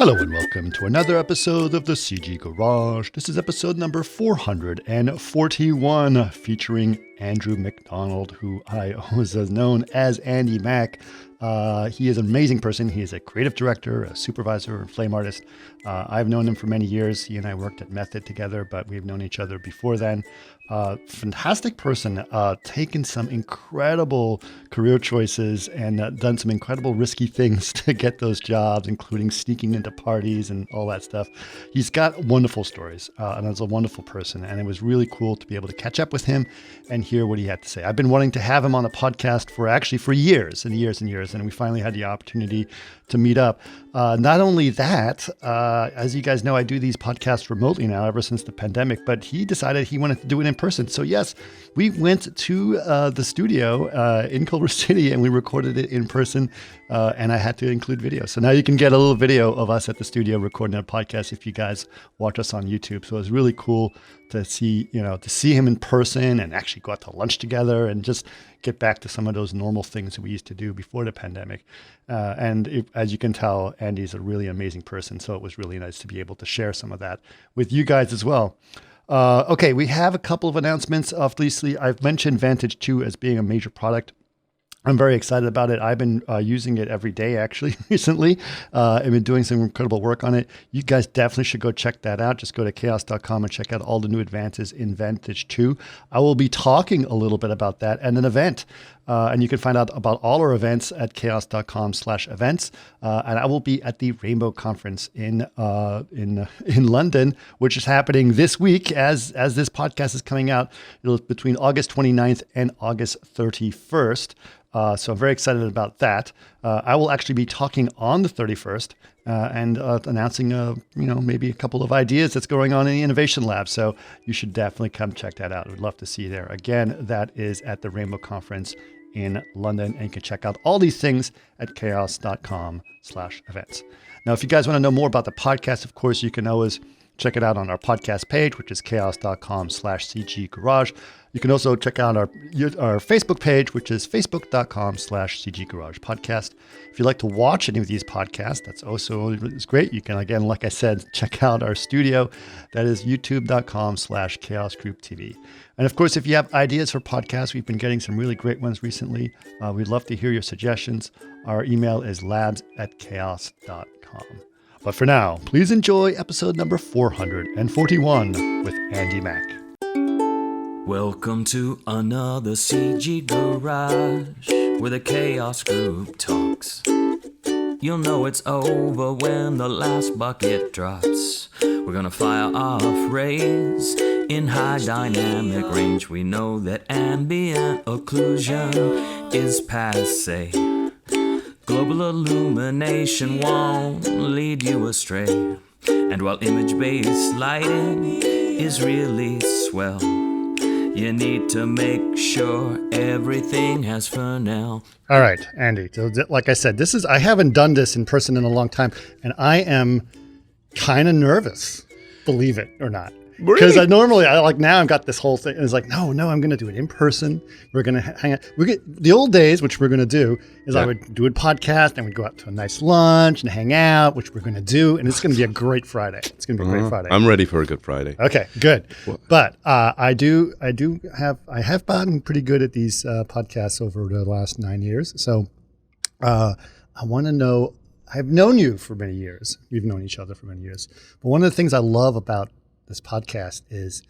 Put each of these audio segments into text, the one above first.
Hello and welcome to another episode of the CG Garage. This is episode number 441 featuring Andrew MacDonald, who I always have known as Andy Mac. He is an amazing person. He is a creative director, a supervisor, and flame artist. I've known him for many years. He and I worked at Method together, but we've known each other before then. Fantastic person, taken some incredible career choices and done some incredible risky things to get those jobs, including sneaking into parties and all that stuff. He's got wonderful stories and is a wonderful person. And it was really cool to be able to catch up with him and hear what he had to say. I've been wanting to have him on the podcast for years and years and years. And we finally had the opportunity to meet up. Not only that, as you guys know, I do these podcasts remotely now ever since the pandemic, but he decided he wanted to do it in person. So yes, we went to the studio in Culver City and we recorded it in person, and I had to include video. So now you can get a little video of us at the studio recording a podcast if you guys watch us on YouTube. So it was really cool to see him in person and actually go out to lunch together and just get back to some of those normal things that we used to do before the pandemic. As you can tell, Andy's a really amazing person. So it was really nice to be able to share some of that with you guys as well. Okay, we have a couple of announcements. Obviously, I've mentioned Vantage 2 as being a major product. I'm very excited about it. I've been using it every day, actually, recently. I've been doing some incredible work on it. You guys definitely should go check that out. Just go to chaos.com and check out all the new advances in Vantage 2. I will be talking a little bit about that at an event. And you can find out about all our events at chaos.com/events. And I will be at the Rainbow Conference in London, which is happening this week as this podcast is coming out. It'll between August 29th and August 31st. So I'm very excited about that. I will actually be talking on the 31st and announcing, maybe a couple of ideas that's going on in the Innovation Lab. So you should definitely come check that out. We'd love to see you there. Again, that is at the Rainbow Conference in London, and you can check out all these things at chaos.com/events. Now, if you guys want to know more about the podcast, of course, you can always check it out on our podcast page, which is chaos.com/CG Garage. You can also check out our Facebook page, which is facebook.com/CG Garage Podcast. If you'd like to watch any of these podcasts, that's also great. You can, again, like I said, check out our studio. That is youtube.com/Chaos Group TV. And of course, if you have ideas for podcasts, we've been getting some really great ones recently. We'd love to hear your suggestions. Our email is labs@chaos.com. But for now, please enjoy episode number 441 with Andy Mac. Welcome to another CG Garage, where the Chaos Group talks. You'll know it's over when the last bucket drops. We're gonna fire off rays in high dynamic range. We know that ambient occlusion is passé. Global illumination won't lead you astray. And while image-based lighting is really swell, you need to make sure everything has Furlough. All right, Andy. So like I said, I haven't done this in person in a long time, and I am kind of nervous, believe it or not. Because Really? Now I've got this whole thing. It's like, no, I'm going to do it in person. We're going to hang out. The old days, which we're going to do, is I would do a podcast and we'd go out to a nice lunch and hang out, which we're going to do. And it's going to be a great Friday. It's going to be a great Friday. I'm ready for a good Friday. Okay, good. But I have gotten pretty good at these podcasts over the last 9 years. So I want to know, I've known you for many years. We've known each other for many years. But one of the things I love about this podcast is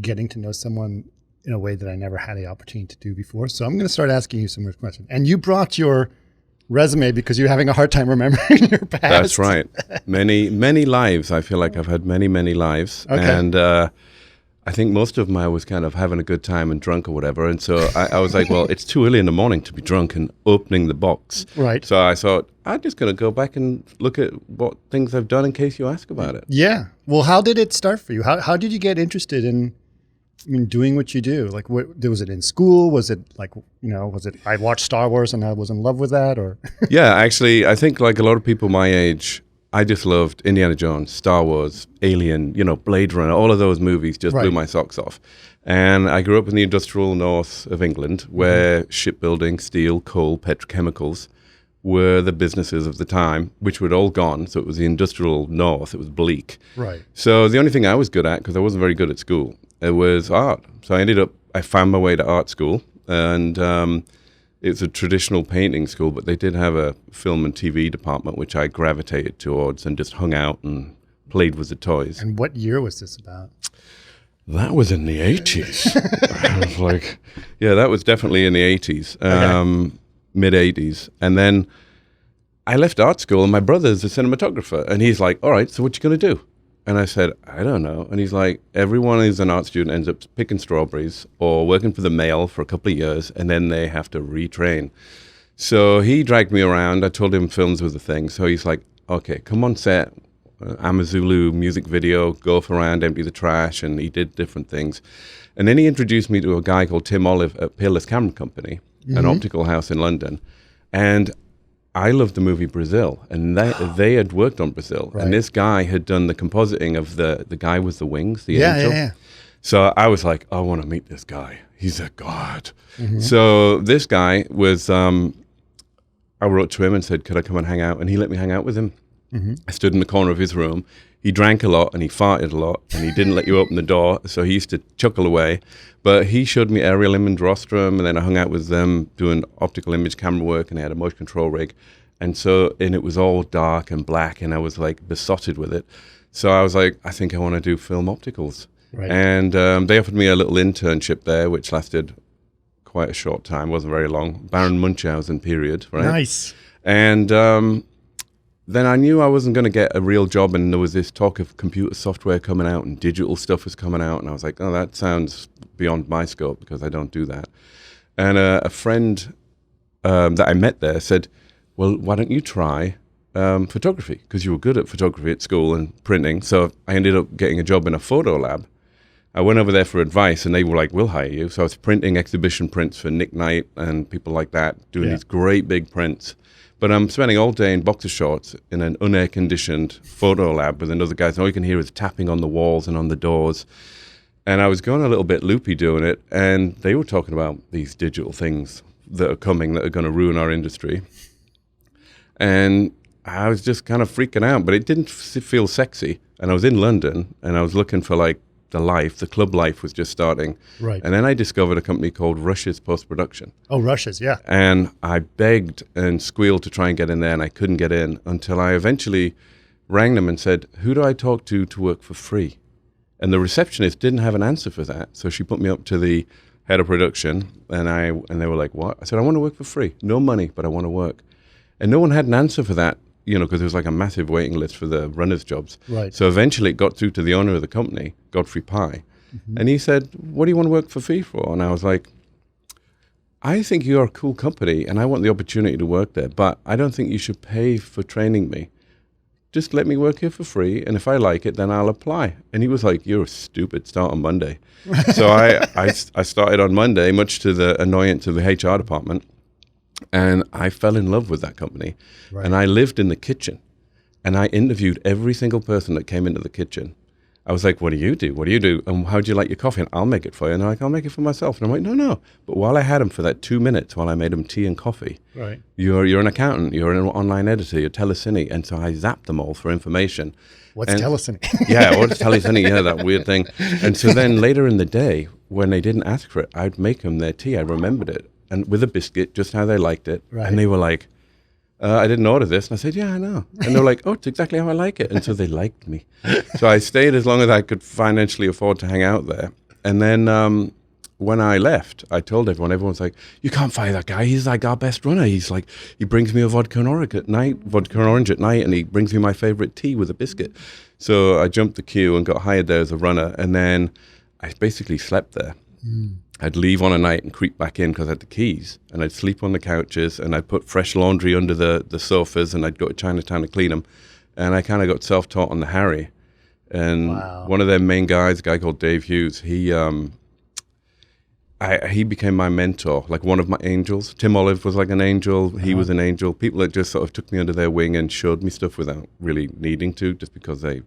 getting to know someone in a way that I never had the opportunity to do before. So I'm going to start asking you some more questions. And you brought your resume because you're having a hard time remembering your past. That's right. Many lives. I feel like I've had many lives. Okay. And I think most of them I was kind of having a good time and drunk or whatever. And so I was like, well, it's too early in the morning to be drunk and opening the box. Right. So I thought, I'm just going to go back and look at what things I've done in case you ask about it. Yeah. Well, how did it start for you? How did you get interested in doing what you do? Like, was it in school? Was it like, I watched Star Wars and I was in love with that, or? Yeah, actually, I think like a lot of people my age, I just loved Indiana Jones, Star Wars, Alien, Blade Runner, all of those movies just blew my socks off. And I grew up in the industrial north of England where shipbuilding, steel, coal, petrochemicals were the businesses of the time, which were all gone. So it was the industrial north. It was bleak. Right. So the only thing I was good at, because I wasn't very good at school, it was art. So I found my way to art school, and it's a traditional painting school, but they did have a film and TV department, which I gravitated towards and just hung out and played with the toys. And what year was this about? That was in the 80s. I was like, yeah, that was definitely in the 80s, mid 80s. And then I left art school, and my brother's a cinematographer, and he's like, all right, so what you going to do? And I said, I don't know. And he's like, everyone who's an art student ends up picking strawberries or working for the mail for a couple of years, and then they have to retrain. So he dragged me around. I told him films were the thing. So he's like, okay, come on set, Amazulu music video, golf around, empty the trash, and he did different things. And then he introduced me to a guy called Tim Olive at Peerless Camera Company, an optical house in London. And I loved the movie Brazil, and they had worked on Brazil. Right. And this guy had done the compositing of the guy with the wings, the angel. Yeah. So I was like, I want to meet this guy. He's a god. So this guy was, I wrote to him and said, could I come and hang out? And he let me hang out with him. I stood in the corner of his room. He drank a lot and he farted a lot, and he didn't let you open the door, so he used to chuckle away. But he showed me aerial image rostrum, and then I hung out with them doing optical image camera work, and they had a motion control rig. And it was all dark and black, and I was like besotted with it. So I was like, I think I want to do film opticals. Right. And they offered me a little internship there, which lasted quite a short time, wasn't very long. Baron Munchausen period, right? Nice. And then I knew I wasn't going to get a real job, and there was this talk of computer software coming out and digital stuff was coming out, and I was like, oh, that sounds beyond my scope because I don't do that. And a friend that I met there said, well, why don't you try photography? Because you were good at photography at school and printing. So I ended up getting a job in a photo lab. I went over there for advice, and they were like, we'll hire you. So I was printing exhibition prints for Nick Knight and people like that, doing these great big prints. But I'm spending all day in boxer shorts in an unair-conditioned photo lab with another guy. And all you can hear is tapping on the walls and on the doors. And I was going a little bit loopy doing it, and they were talking about these digital things that are coming that are going to ruin our industry. And I was just kind of freaking out, but it didn't feel sexy. And I was in London, and I was looking for like the club life was just starting. Right. And then I discovered a company called Rush's Post-Production. Oh, Rush's, yeah. And I begged and squealed to try and get in there, and I couldn't get in until I eventually rang them and said, who do I talk to work for free? And the receptionist didn't have an answer for that. So she put me up to the head of production, and they were like, what? I said, I want to work for free. No money, but I want to work. And no one had an answer for that, because there was like a massive waiting list for the runners' jobs. Right. So eventually it got through to the owner of the company, Godfrey Pye. And he said, what do you want to work for free for? And I was like, I think you're a cool company, and I want the opportunity to work there, but I don't think you should pay for training me. Just let me work here for free, and if I like it, then I'll apply. And he was like, you're stupid, start on Monday. So I started on Monday, much to the annoyance of the HR department. And I fell in love with that company. Right. And I lived in the kitchen, and I interviewed every single person that came into the kitchen. I was like, what do you do? What do you do? And how do you like your coffee? And I'll make it for you. And they're like, I'll make it for myself. And I'm like, no. But while I had them for that 2 minutes, while I made them tea and coffee, right. You're an accountant, you're an online editor, you're telecine. And so I zapped them all for information. What's telecine? Yeah, what's telecine? Yeah, that weird thing. And so then later in the day, when they didn't ask for it, I'd make them their tea. I remembered it. And with a biscuit, just how they liked it. Right. And they were like, I didn't order this. And I said, yeah, I know. And they were like, oh, it's exactly how I like it. And so they liked me. So I stayed as long as I could financially afford to hang out there. And then when I left, I told everyone's like, you can't fire that guy. He's like our best runner. He's like, he brings me a vodka and orange at night, and he brings me my favorite tea with a biscuit. So I jumped the queue and got hired there as a runner. And then I basically slept there. I'd leave on a night and creep back in because I had the keys, and I'd sleep on the couches, and I'd put fresh laundry under the sofas, and I'd go to Chinatown to clean them. And I kind of got self-taught on the Harry. And one of their main guys, a guy called Dave Hughes, he became my mentor, like one of my angels. Tim Olive was like an angel. He was an angel. People that just sort of took me under their wing and showed me stuff without really needing to, just because they,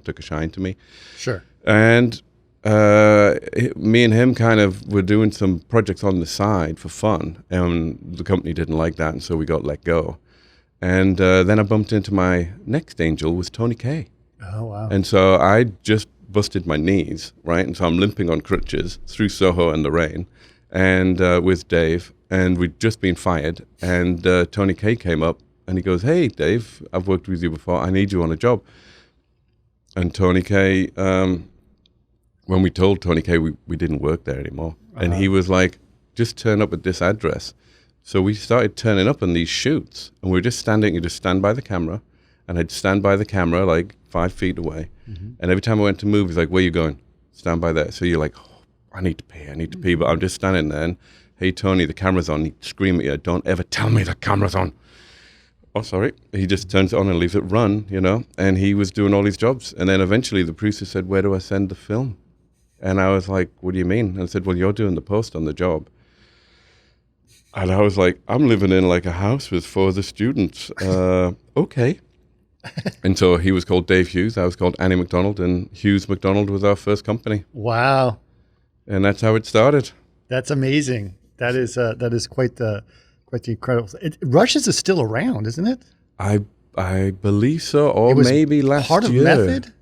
took a shine to me. Sure. And me and him kind of were doing some projects on the side for fun, and the company didn't like that, and so we got let go. And then I bumped into my next angel was Tony Kaye. Oh, wow. And so I just busted my knees, right? And so I'm limping on crutches through Soho in the rain and with Dave. And we'd just been fired. And Tony Kaye came up and he goes, "Hey, Dave, I've worked with you before. I need you on a job." And Tony Kaye, when we told Tony Kaye we didn't work there anymore. And he was like, "Just turn up at this address." So we started turning up on these shoots, and we were just standing. You just stand by the camera, and I'd stand by the camera like 5 feet away. And every time I went to move, he's like, "Where you going?" "Stand by there." So you're like, "Oh, I need to pee," but I'm just standing there. And, "Hey, Tony, the camera's on." He'd scream at you, "Don't ever tell me the camera's on." "Oh, sorry." He just turns it on and leaves it run, you know. And he was doing all these jobs, and then eventually the producer said, "Where do I send the film?" And I was like, "What do you mean?" And I said, "Well, you're doing the post on the job." And I was like, "I'm living in like a house with 4 other students." Okay. And so he was called Dave Hughes. I was called Annie MacDonald, and Hughes MacDonald was our first company. Wow. And that's how it started. That's amazing. That is quite the incredible. Rushes is still around, isn't it? I believe so, or It was maybe last part of year. Method?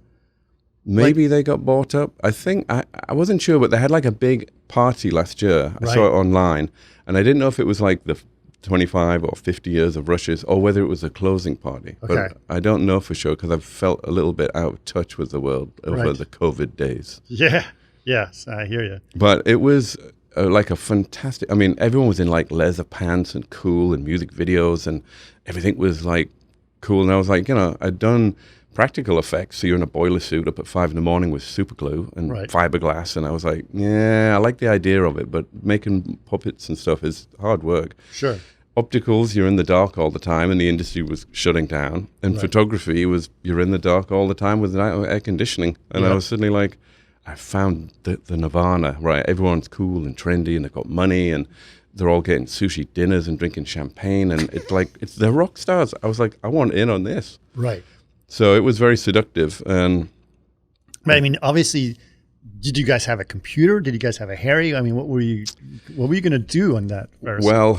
Maybe they got bought up. I think, I wasn't sure, but they had like a big party last year. I saw it online, and I didn't know if it was like the 25 or 50 years of Rushes or whether it was a closing party. Okay. But I don't know for sure because I've felt a little bit out of touch with the world over the COVID days. Yeah. Yes, I hear you. But it was like a fantastic, I mean, everyone was in like leather pants and cool and music videos and everything was like cool. And I was like, you know, I'd done practical effects. So you're in a boiler suit up at 5 a.m. with super glue and fiberglass. And I was like, yeah, I like the idea of it, but making puppets and stuff is hard work. Sure. Opticals, you're in the dark all the time, and the industry was shutting down. And photography was, you're in the dark all the time with air conditioning. And I was suddenly like, I found the nirvana, right? Everyone's cool and trendy, and they've got money, and they're all getting sushi dinners and drinking champagne, and it's like, they're rock stars. I was like, I want in on this. Right. So it was very seductive. And but I mean, obviously, did you guys have a computer? Did you guys have a Harry? I mean, what were you going to do on that? Well,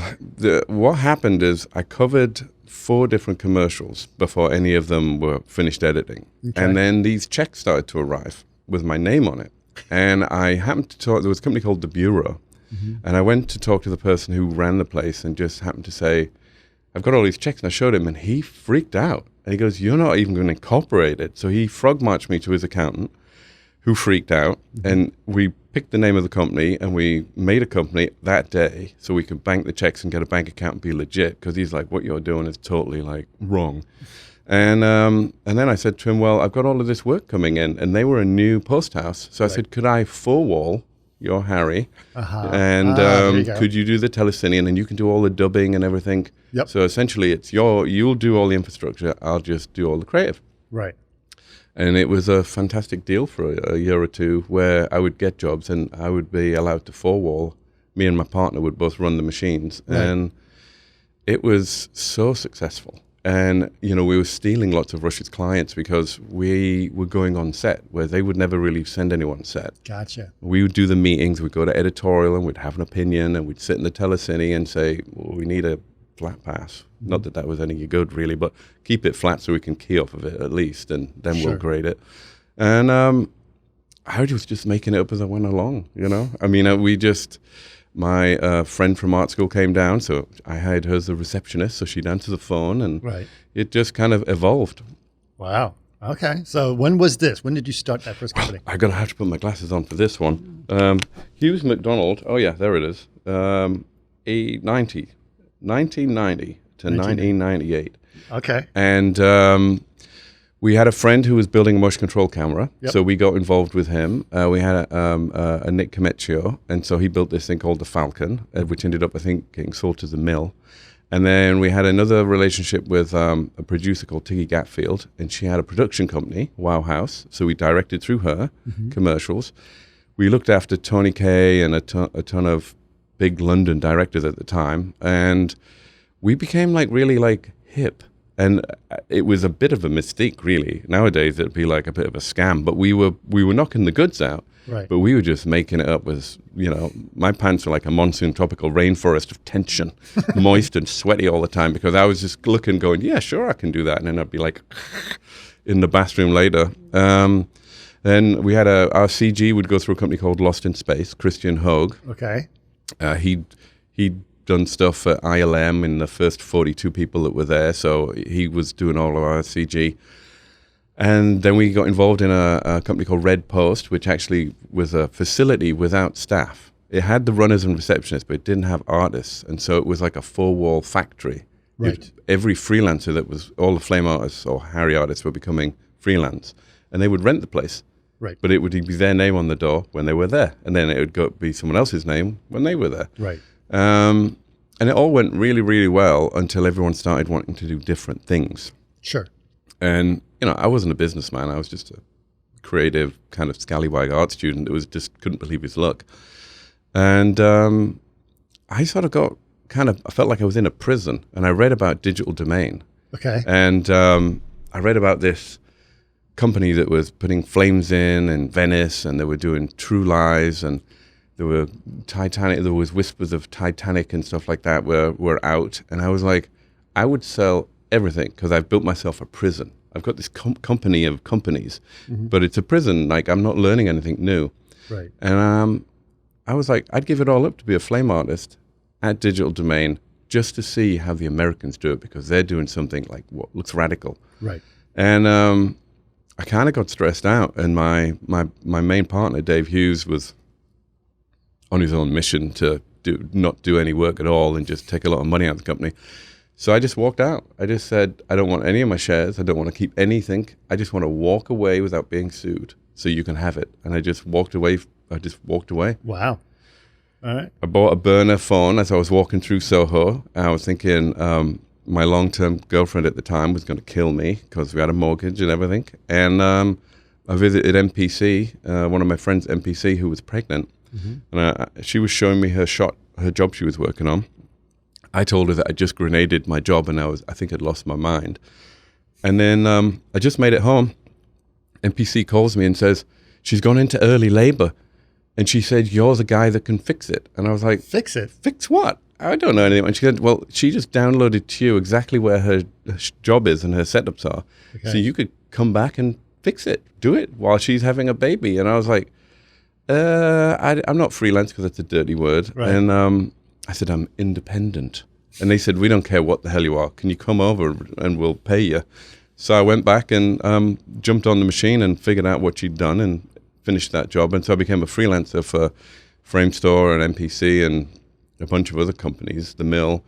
what happened is I covered 4 different commercials before any of them were finished editing. Okay. And then these checks started to arrive with my name on it. And I happened to talk, there was a company called The Bureau. And I went to talk to the person who ran the place and just happened to say, I've got all these checks. And I showed him, and he freaked out. And he goes, you're not even going to incorporate it. So he frog marched me to his accountant, who freaked out. And we picked the name of the company, and we made a company that day so we could bank the checks and get a bank account and be legit. Because he's like, what you're doing is totally like wrong. And then I said to him, well, I've got all of this work coming in. And they were a new post house. So I said, could I four-wall your Harry? And could you do the telecine, and then you can do all the dubbing and everything? Yep. So essentially it's you'll do all the infrastructure, I'll just do all the creative. Right. And it was a fantastic deal for a year or two where I would get jobs and I would be allowed to four-wall. Me and my partner would both run the machines. Right. And it was so successful. And, you know, we were stealing lots of Rush's clients because we were going on set where they would never really send anyone set. Gotcha. We would do the meetings, we'd go to editorial and we'd have an opinion and we'd sit in the telecine and say, well, we need a flat pass. Not that that was any good really, but keep it flat so we can key off of it at least, and then we'll grade it. And I was just making it up as I went along, you know? I mean, my friend from art school came down, so I hired her as the receptionist, so she'd answer the phone, and it just kind of evolved. Wow. Okay. So when was this? When did you start that first company? I'm going to have to put my glasses on for this one. Hughes MacDonald, oh yeah, there it is. 1990 to 1998. Okay. And we had a friend who was building a motion control camera, so we got involved with him. We had a Nick Comecchio, and so he built this thing called the Falcon, which ended up, I think, getting sold to the mill. And then we had another relationship with a producer called Tiggy Gatfield, and she had a production company, Wow House, so we directed through her commercials. We looked after Tony Kaye and a ton of big London directors at the time, and we became like really like hip. And it was a bit of a mystique, really. Nowadays, it'd be like a bit of a scam. But we were knocking the goods out. Right. But we were just making it up as, my pants were like a monsoon tropical rainforest of tension, moist and sweaty all the time, because I was just looking, going, yeah, sure, I can do that. And then I'd be like in the bathroom later. Then we had our CG would go through a company called Lost in Space, Christian Hogue. Okay. He'd done stuff for ILM in the first 42 people that were there. So he was doing all of our CG. And then we got involved in a company called Red Post, which actually was a facility without staff. It had the runners and receptionists, but it didn't have artists. And so it was like a four-wall factory. Right. Every freelancer that was, all the flame artists or Harry artists were becoming freelance. And they would rent the place. Right. But it would be their name on the door when they were there. And then it would be someone else's name when they were there. Right. And it all went really, really well until everyone started wanting to do different things. Sure. And, I wasn't a businessman. I was just a creative kind of scallywag art student that was just couldn't believe his luck. And I sort of I felt like I was in a prison. And I read about Digital Domain. Okay. And I read about this company that was putting flames in Venice, and they were doing True Lies, and there were Titanic. There was whispers of Titanic and stuff like that were out. And I was like, I would sell everything because I've built myself a prison. I've got this company of companies, but it's a prison. Like, I'm not learning anything new. Right. And I was like, I'd give it all up to be a flame artist at Digital Domain just to see how the Americans do it, because they're doing something like what looks radical. Right. And I kind of got stressed out, and my main partner, Dave Hughes, was on his own mission to not do any work at all and just take a lot of money out of the company. So I just walked out. I just said, I don't want any of my shares. I don't want to keep anything. I just want to walk away without being sued so you can have it. And I just walked away. Wow. All right. I bought a burner phone as I was walking through Soho. I was thinking my long-term girlfriend at the time was going to kill me because we had a mortgage and everything. And I visited MPC, one of my friends, MPC, who was pregnant. And she was showing me her job she was working on. I told her that I just grenaded my job and I think I'd lost my mind. And then I just made it home. MPC calls me and says, she's gone into early labor. And she said, you're the guy that can fix it. And I was like, Fix it? Fix what? I don't know anything. And she said, well, she just downloaded to you exactly where her job is and her setups are. Okay. So you could come back and fix it, do it while she's having a baby. And I was like, I'm not freelance because that's a dirty word. Right. And I said, I'm independent. And they said, we don't care what the hell you are. Can you come over and we'll pay you? So I went back and jumped on the machine and figured out what she'd done and finished that job. And so I became a freelancer for Framestore and MPC and a bunch of other companies, The Mill.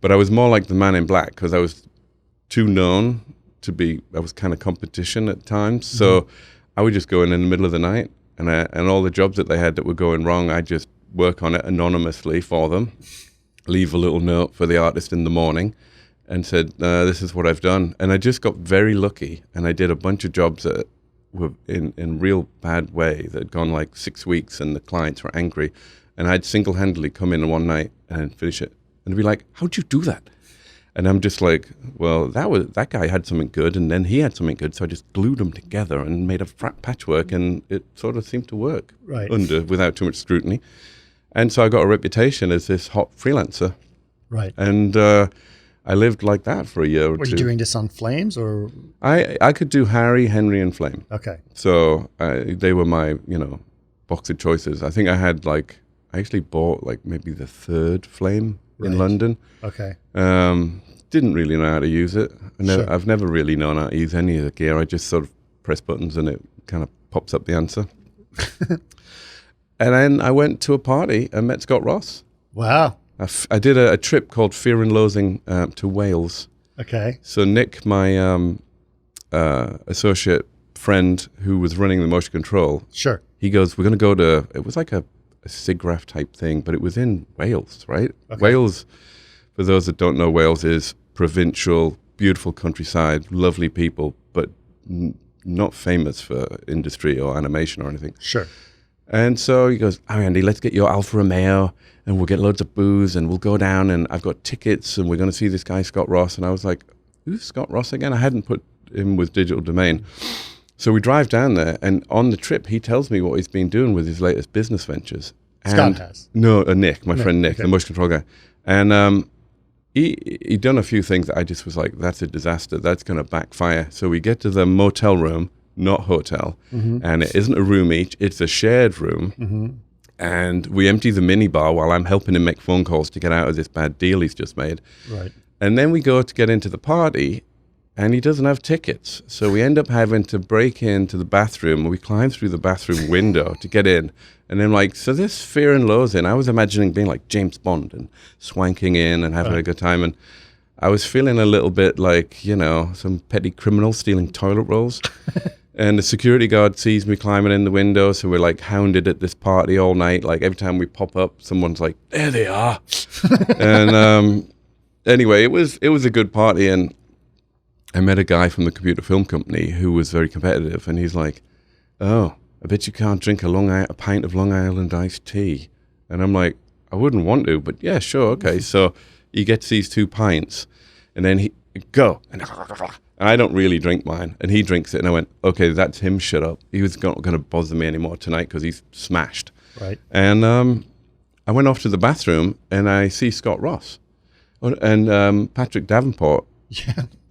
But I was more like the man in black because I was too known to be, I was kind of competition at times. So I would just go in the middle of the night and all the jobs that they had that were going wrong, I'd just work on it anonymously for them, leave a little note for the artist in the morning and said, this is what I've done. And I just got very lucky, and I did a bunch of jobs that were in real bad way that had gone like 6 weeks and the clients were angry. And I'd single-handedly come in one night and finish it. And be like, how'd you do that? And I'm just like, well, that guy had something good, and then he had something good, so I just glued them together and made a patchwork, and it sort of seemed to work without too much scrutiny. And so I got a reputation as this hot freelancer. Right. And I lived like that for a year or two. Were you doing this on Flames or? I could do Harry, Henry, and Flame. Okay. So they were my, box of choices. I think I actually bought like maybe the third Flame in London. Okay. Didn't really know how to use it. Sure. I've never really known how to use any of the gear. I just sort of press buttons and it kind of pops up the answer. And then I went to a party and met Scott Ross. Wow. I did a trip called Fear and Loathing to Wales. Okay. So Nick, my associate friend who was running the motion control, Sure. he goes, we're going to go to, it was like a SIGGRAPH type thing, but it was in Wales, right? Okay. Wales, for those that don't know, Wales is provincial, beautiful countryside, lovely people, but not famous for industry or animation or anything. Sure. And so he goes, oh, Andy, let's get your Alfa Romeo and we'll get loads of booze and we'll go down and I've got tickets and we're going to see this guy, Scott Ross. And I was like, who's Scott Ross again? I hadn't put him with Digital Domain. So we drive down there, and on the trip, he tells me what he's been doing with his latest business ventures. Scott has. No, Nick, my friend Nick, okay. the motion control guy. And he'd done a few things that I just was like, that's a disaster. That's going to backfire. So we get to the motel room, not hotel, and it isn't a room each. It's a shared room. And we empty the minibar while I'm helping him make phone calls to get out of this bad deal he's just made. Right. And then we go to get into the party, and he doesn't have tickets. So we end up having to break into the bathroom. We climb through the bathroom window to get in. And then so this Fear and Loathing, I was imagining being like James Bond and swanking in and having a good time. And I was feeling a little bit like, some petty criminal stealing toilet rolls. And the security guard sees me climbing in the window. So we're like hounded at this party all night. Like every time we pop up, someone's like, there they are. And anyway, it was a good party. And I met a guy from the computer film company who was very competitive, and he's like, oh, I bet you can't drink a pint of Long Island iced tea. And I'm like, I wouldn't want to, but yeah, sure, okay. So he gets these 2 pints, and then he, go. And I don't really drink mine, and he drinks it, and I went, okay, that's him, shut up. He was not going to bother me anymore tonight because he's smashed. Right. And I went off to the bathroom, and I see Scott Ross. And Patrick Davenport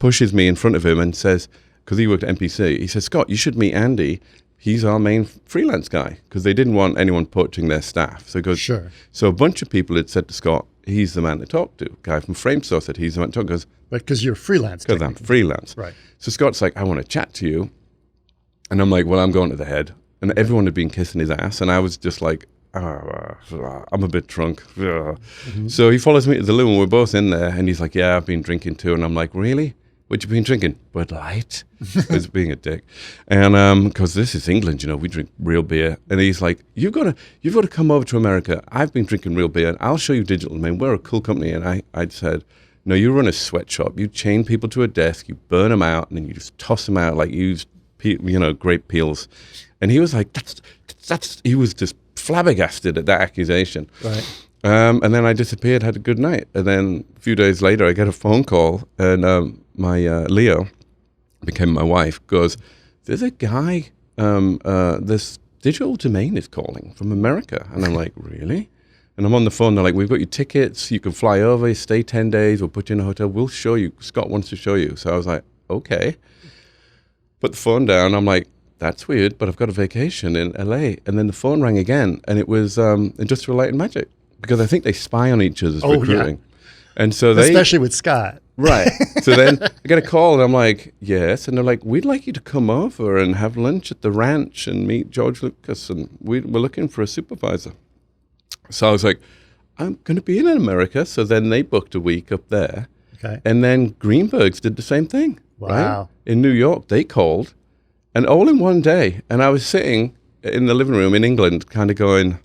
pushes me in front of him and says, because he worked at NPC, he says, Scott, you should meet Andy. He's our main freelance guy, because they didn't want anyone poaching their staff. So he goes, Sure. So a bunch of people had said to Scott, he's the man to talk to. Guy from Framestore said he's the man to talk to. Goes, But because you're freelance. because I'm freelance. Right. So Scott's like, I want to chat to you. And I'm like, well, I'm going to the head. And everyone had been kissing his ass. And I was just like, I'm a bit drunk. So he follows me to the loo, and we're both in there. And he's like, yeah, I've been drinking too. And I'm like, really? What you been drinking? Bud Light? I was being a dick. And because this is England, we drink real beer. And he's like, you've got to come over to America. I've been drinking real beer, and I'll show you Digital Domain. We're a cool company. And I said, no, you run a sweatshop. You chain people to a desk, you burn them out, and then you just toss them out like used, grape peels. And he was like, that's. He was just flabbergasted at that accusation. Right. And then I disappeared, had a good night. And then a few days later, I get a phone call, and my Leo, became my wife, goes, there's a guy, this Digital Domain is calling from America. And I'm like, really? And I'm on the phone, they're like, we've got your tickets, you can fly over, stay 10 days, we'll put you in a hotel, we'll show you, Scott wants to show you. So I was like, okay. Put the phone down, I'm like, that's weird, but I've got a vacation in LA. And then the phone rang again, and it was Industrial Light and Magic, because I think they spy on each other's recruiting. Yeah. And so especially with Scott. Right. So then I get a call, and I'm like, yes. And they're like, we'd like you to come over and have lunch at the ranch and meet George Lucas, and we're looking for a supervisor. So I was like, I'm going to be in America. So then they booked a week up there. Okay. And then Greenberg's did the same thing. Wow. Right? In New York, they called, and all in one day. And I was sitting in the living room in England kind of going,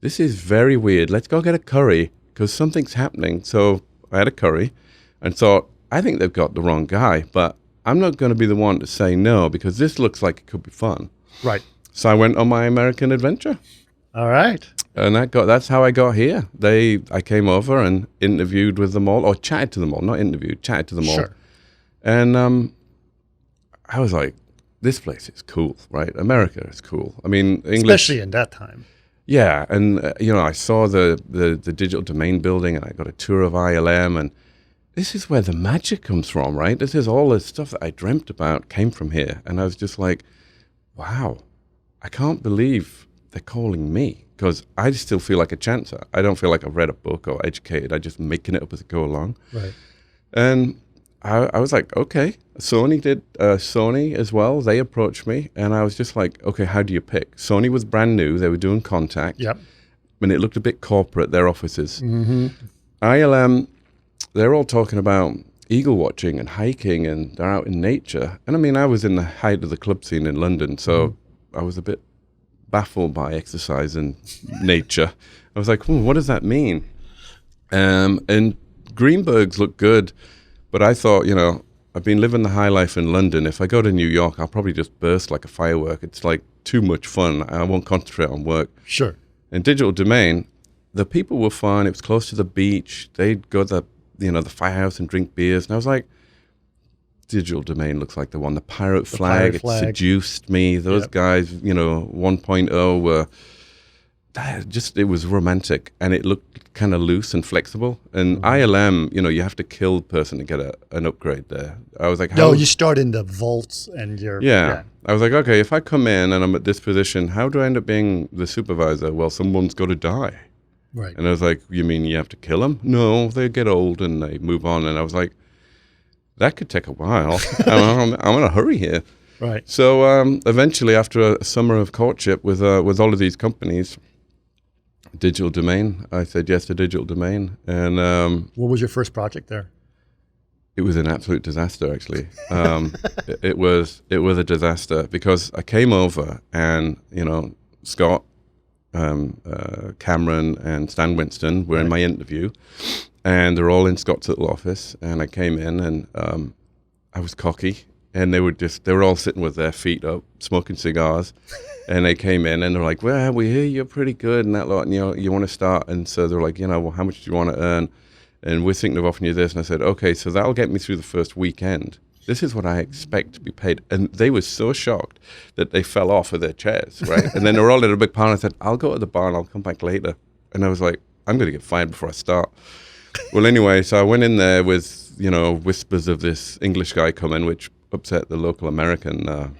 this is very weird. Let's go get a curry because something's happening. So I had a curry and thought, I think they've got the wrong guy, but I'm not going to be the one to say no because this looks like it could be fun. Right. So I went on my American adventure. All right. And that's how I got here. I came over and interviewed with them all, or chatted to them all, not interviewed, chatted to them all. Sure. And I was like, this place is cool, right? America is cool. I mean, English, especially in that time. Yeah, and I saw the Digital Domain building, and I got a tour of ILM, and this is where the magic comes from, right? This is all the stuff that I dreamt about came from here, and I was just like, wow, I can't believe they're calling me, because I still feel like a chancer. I don't feel like I've read a book or educated. I'm just making it up as I go along. Right. And I was like, okay. Sony did Sony as well. They approached me, and I was just like, okay, how do you pick? Sony was brand new. They were doing Contact. Yep. And it looked a bit corporate, their offices. Mm-hmm. ILM, they're all talking about eagle watching and hiking, and they're out in nature. And I mean, I was in the height of the club scene in London, so I was a bit baffled by exercise and nature. I was like, what does that mean? And Greenberg's looked good, but I thought, I've been living the high life in London. If I go to New York, I'll probably just burst like a firework. It's like too much fun. I won't concentrate on work. Sure. In Digital Domain, the people were fun. It was close to the beach. They'd go to the firehouse and drink beers. And I was like, Digital Domain looks like the one. The pirate flag, it flag. seduced me. Those guys, 1.0 were it was romantic, and it looked kind of loose and flexible. And ILM, you have to kill the person to get an upgrade there. I was like, no, you start in the vaults and you're... Yeah. I was like, okay, if I come in and I'm at this position, how do I end up being the supervisor? Well, someone's got to die. Right. And I was like, you mean you have to kill them? No, they get old and they move on. And I was like, that could take a while. I'm in a hurry here. Right. So eventually, after a summer of courtship with all of these companies, Digital Domain, I said yes to Digital Domain. And what was your first project there? it was an absolute disaster, actually. It was a disaster because I came over and, Scott, Cameron and Stan Winston were in my interview, and they're all in Scott's little office. And I came in and I was cocky, and they were all sitting with their feet up, smoking cigars. And they came in and they're like, well, we hear you're pretty good and that lot, and you want to start. And so they're like, well, how much do you want to earn? And we're thinking of offering you this. And I said, okay, so that'll get me through the first weekend. This is what I expect to be paid. And they were so shocked that they fell off of their chairs, right? And then they were all in a big pile. And I said, I'll go to the bar and I'll come back later. And I was like, I'm going to get fired before I start. Well, anyway, so I went in there with, whispers of this English guy coming, which upset the local American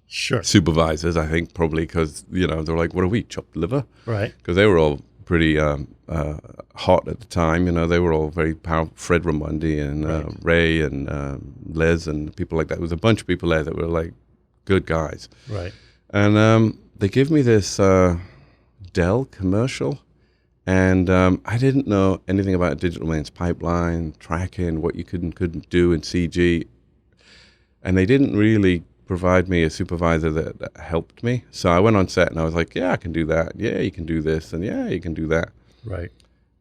supervisors, I think, probably because, they're like, what are we, chopped liver? Right. Because they were all pretty hot at the time. They were all very powerful. Fred Ramondi and Ray and Les and people like that. There was a bunch of people there that were like good guys. Right. And they gave me this Dell commercial, and I didn't know anything about Digital Domain's pipeline, tracking, what you could and couldn't do in CG. And they didn't really provide me a supervisor that helped me. So I went on set and I was like, yeah, I can do that. Yeah, you can do this. And yeah, you can do that. Right.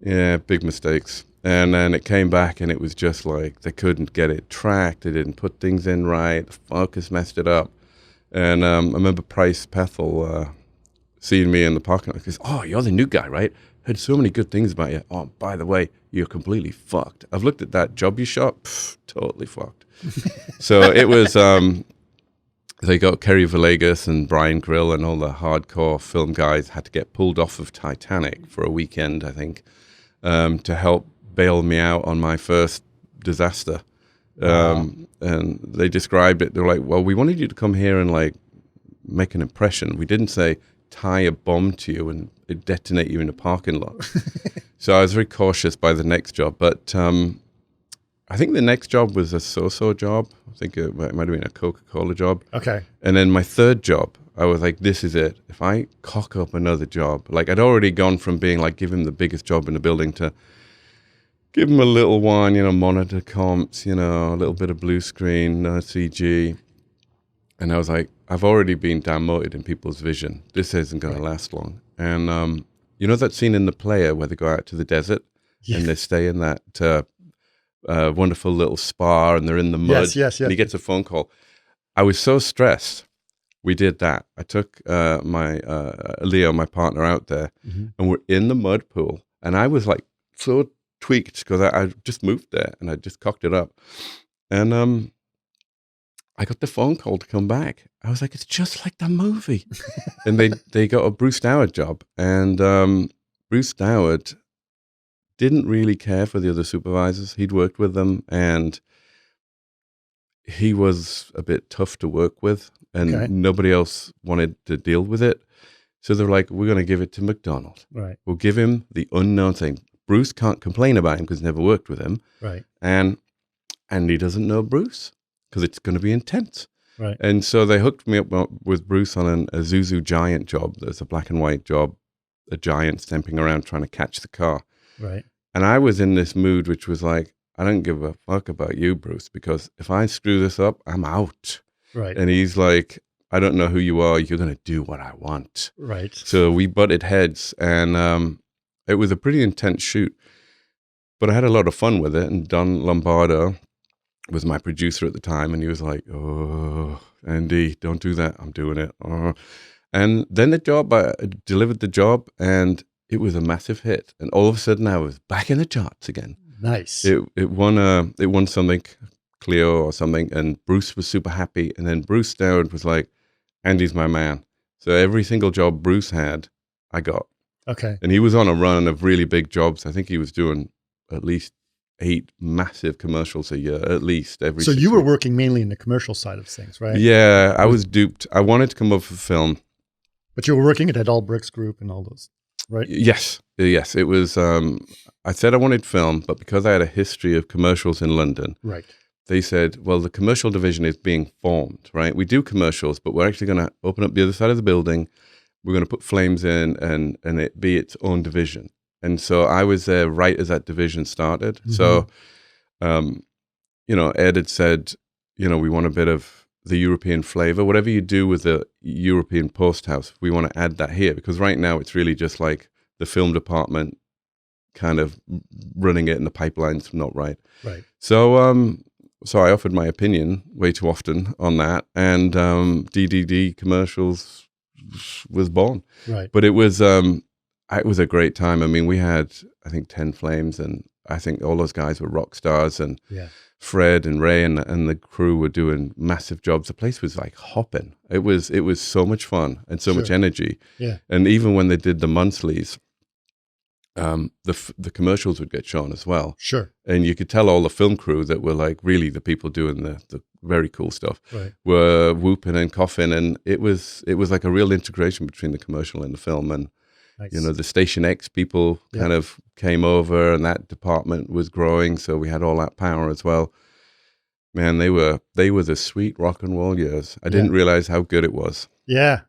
Yeah, big mistakes. And then it came back and it was just like they couldn't get it tracked. They didn't put things in right. The focus messed it up. And I remember Price Pethel seeing me in the parking lot. He goes, oh, you're the new guy, right? Heard so many good things about you. Oh, by the way, you're completely fucked. I've looked at that job you shot. Totally fucked. So it was... they got Kerry Villegas and Brian Grill and all the hardcore film guys had to get pulled off of Titanic for a weekend, I think, to help bail me out on my first disaster. And they described it. They're like, well, we wanted you to come here and like make an impression. We didn't say tie a bomb to you and it detonate you in a parking lot. So I was very cautious by the next job. But I think the next job was a so-so job. I think it might have been a Coca-Cola job. Okay. And then my third job, I was like, this is it. If I cock up another job, like I'd already gone from being like, give him the biggest job in the building to give him a little one, monitor comps, a little bit of blue screen, CG. And I was like, I've already been demoted in people's vision. This isn't going to last long. And that scene in The Player where they go out to the desert and they stay in that... wonderful little spa and they're in the mud. Yes. And he gets a phone call. I was so stressed. We did that. I took my Leo, my partner, out there, and we're in the mud pool. And I was like so tweaked because I just moved there and I just cocked it up. And I got the phone call to come back. I was like, it's just like the movie. And they got a Bruce Doward job. And Bruce Doward didn't really care for the other supervisors. He'd worked with them, and he was a bit tough to work with, and nobody else wanted to deal with it. So they're like, we're going to give it to MacDonald. Right. We'll give him the unknown thing. Bruce can't complain about him because he's never worked with him. Right. And he doesn't know Bruce because it's going to be intense. Right. And so they hooked me up with Bruce on a Zuzu Giant job. There's a black and white job, a giant stamping around trying to catch the car. Right. And I was in this mood, which was like, I don't give a fuck about you, Bruce, because if I screw this up, I'm out. Right. And he's like, I don't know who you are. You're going to do what I want. Right. So we butted heads, and it was a pretty intense shoot. But I had a lot of fun with it. And Don Lombardo was my producer at the time, and he was like, oh, Andy, don't do that. I'm doing it. Oh. And then I delivered the job, and it was a massive hit, and all of a sudden I was back in the charts again. Nice. It won something Clio or something, and Bruce was super happy. And then Bruce Dowd was like, Andy's my man. So every single job Bruce had, I got. Okay. And he was on a run of really big jobs. I think he was doing at least 8 massive commercials a year, at least every So 6 you were weeks. working mainly in the commercial side of things, right? Yeah, I was duped. I wanted to come up with film. But you were working at All Bricks Group and all those, right? Yes. It was, I said I wanted film, but because I had a history of commercials in London, Right. they said, well, the commercial division is being formed, right? We do commercials, but we're actually going to open up the other side of the building. We're going to put flames in and it be its own division. And so I was there right as that division started. Mm-hmm. So, Ed had said, we want a bit of the European flavor. Whatever you do with the European post house, we want to add that here, because right now it's really just like the film department kind of running it and the pipeline's not right. Right. So, so I offered my opinion way too often on that, and DDD commercials was born. Right. But it was a great time. I mean, we had, I think, 10 flames, and I think all those guys were rock stars, and Yeah. Fred and Ray and the crew were doing massive jobs. The place was like hopping. It was so much fun and so much Sure. energy. Yeah. And even when they did the monthlies, the commercials would get shown as well. Sure. And you could tell all the film crew that were like really the people doing the very cool stuff Right. were whooping and coughing, and it was like a real integration between the commercial and the film. And Nice. the Station X people kind of came over, and that department was growing, so we had all that power as well. Man, they were the sweet rock and roll years. I didn't realize how good it was. Yeah.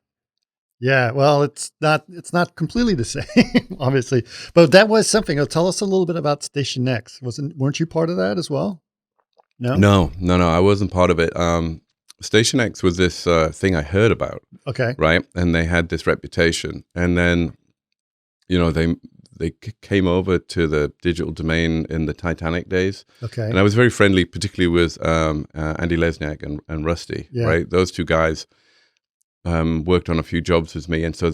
Yeah. Well, it's not completely the same, obviously, but that was something. Tell us a little bit about Station X. Weren't you part of that as well? No. No, I wasn't part of it. Station X was this thing I heard about, Okay. right? And they had this reputation, and then they came over to the digital domain in the Titanic days. Okay. And I was very friendly, particularly with Andy Lesniak and Rusty, right? Those two guys worked on a few jobs with me. And so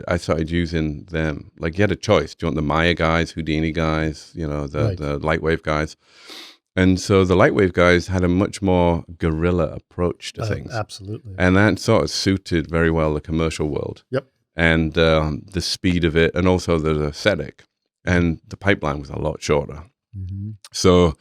I started using them. Like, you had a choice. Do you want the Maya guys, Houdini guys, the Lightwave guys? And so the Lightwave guys had a much more guerrilla approach to things. Absolutely. And that sort of suited very well the commercial world. Yep. And the speed of it, and also the aesthetic. And the pipeline was a lot shorter. Mm-hmm. So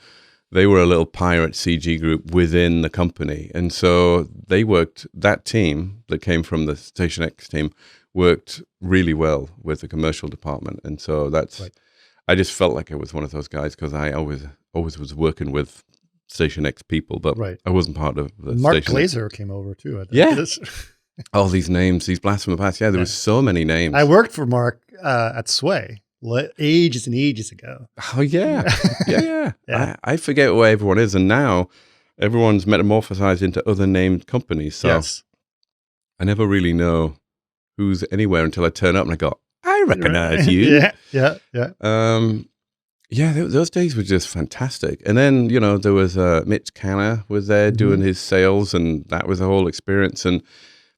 they were a little pirate CG group within the company. And so that team that came from the Station X team worked really well with the commercial department. And so I just felt like I was one of those guys, because I always was working with Station X people, but I wasn't part of the Mark Station X. Glazer came over too. Yeah. All these names, these blasts from the past. Yeah, there was so many names. I worked for Mark at Sway ages and ages ago. Oh, yeah. Yeah. I forget where everyone is. And now everyone's metamorphosized into other named companies. So I never really know who's anywhere until I turn up and I go, I recognize you. Yeah, those days were just fantastic. And then, there was Mitch Canner was there doing his sales, and that was a whole experience. And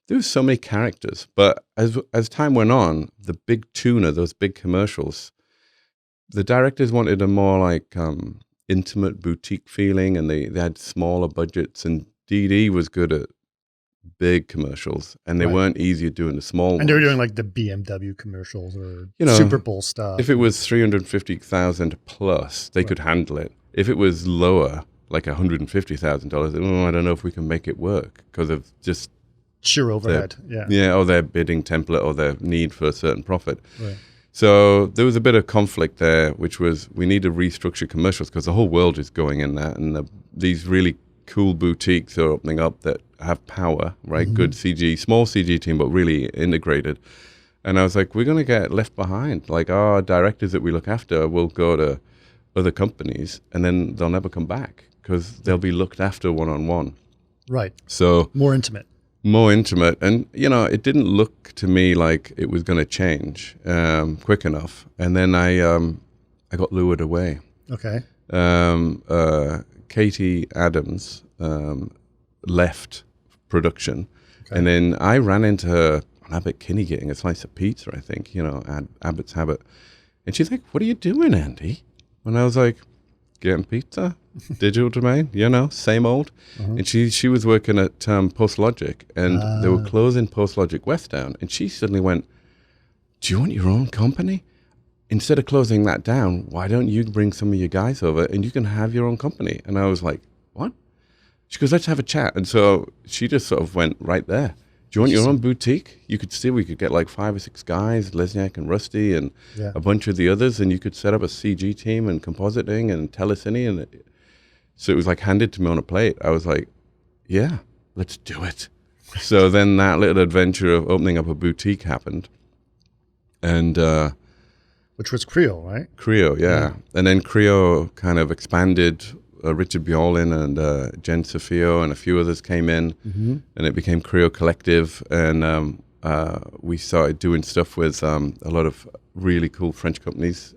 there was so many characters. But as time went on, the big tuna, those big commercials, the directors wanted a more like intimate boutique feeling, and they had smaller budgets. And DD was good at big commercials, and they weren't easy at doing the small ones. And they were doing like the BMW commercials or Super Bowl stuff. If it was $350,000 plus, they could handle it. If it was lower, like $150,000, I don't know if we can make it work because of just sheer overhead. Or their bidding template or their need for a certain profit. Right. So there was a bit of conflict there, which was we need to restructure commercials because the whole world is going in that, and these really cool boutiques are opening up that have power, right? Mm-hmm. Good CG, small CG team, but really integrated. And I was like, we're going to get left behind. Like, our directors that we look after will go to other companies, and then they'll never come back because they'll be looked after one-on-one. Right. So more intimate. And it didn't look to me like it was going to change quick enough. And then I got lured away. Okay. Katie Adams left production, and then I ran into her on Abbott Kinney getting a slice of pizza, I think, Abbott's Habit. And she's like, "What are you doing, Andy?" And I was like, getting pizza, digital domain, same old. And she was working at PostLogic, and they were closing PostLogic West down. And she suddenly went, "Do you want your own company? Instead of closing that down, why don't you bring some of your guys over and you can have your own company?" And I was like, "What?" She goes, "Let's have a chat." And so she just sort of went right there. "Do you want your own boutique?" You could see we could get like 5 or 6 guys, Lesniak and Rusty and a bunch of the others, and you could set up a CG team and compositing and telecine. And so it was like handed to me on a plate. I was like, "Yeah, let's do it." So then that little adventure of opening up a boutique happened. And which was Creo, right? Creo, yeah. And then Creo kind of expanded. Richard Bjorlin and Jen Sofio and a few others came in, and it became Creo Collective. And we started doing stuff with a lot of really cool French companies.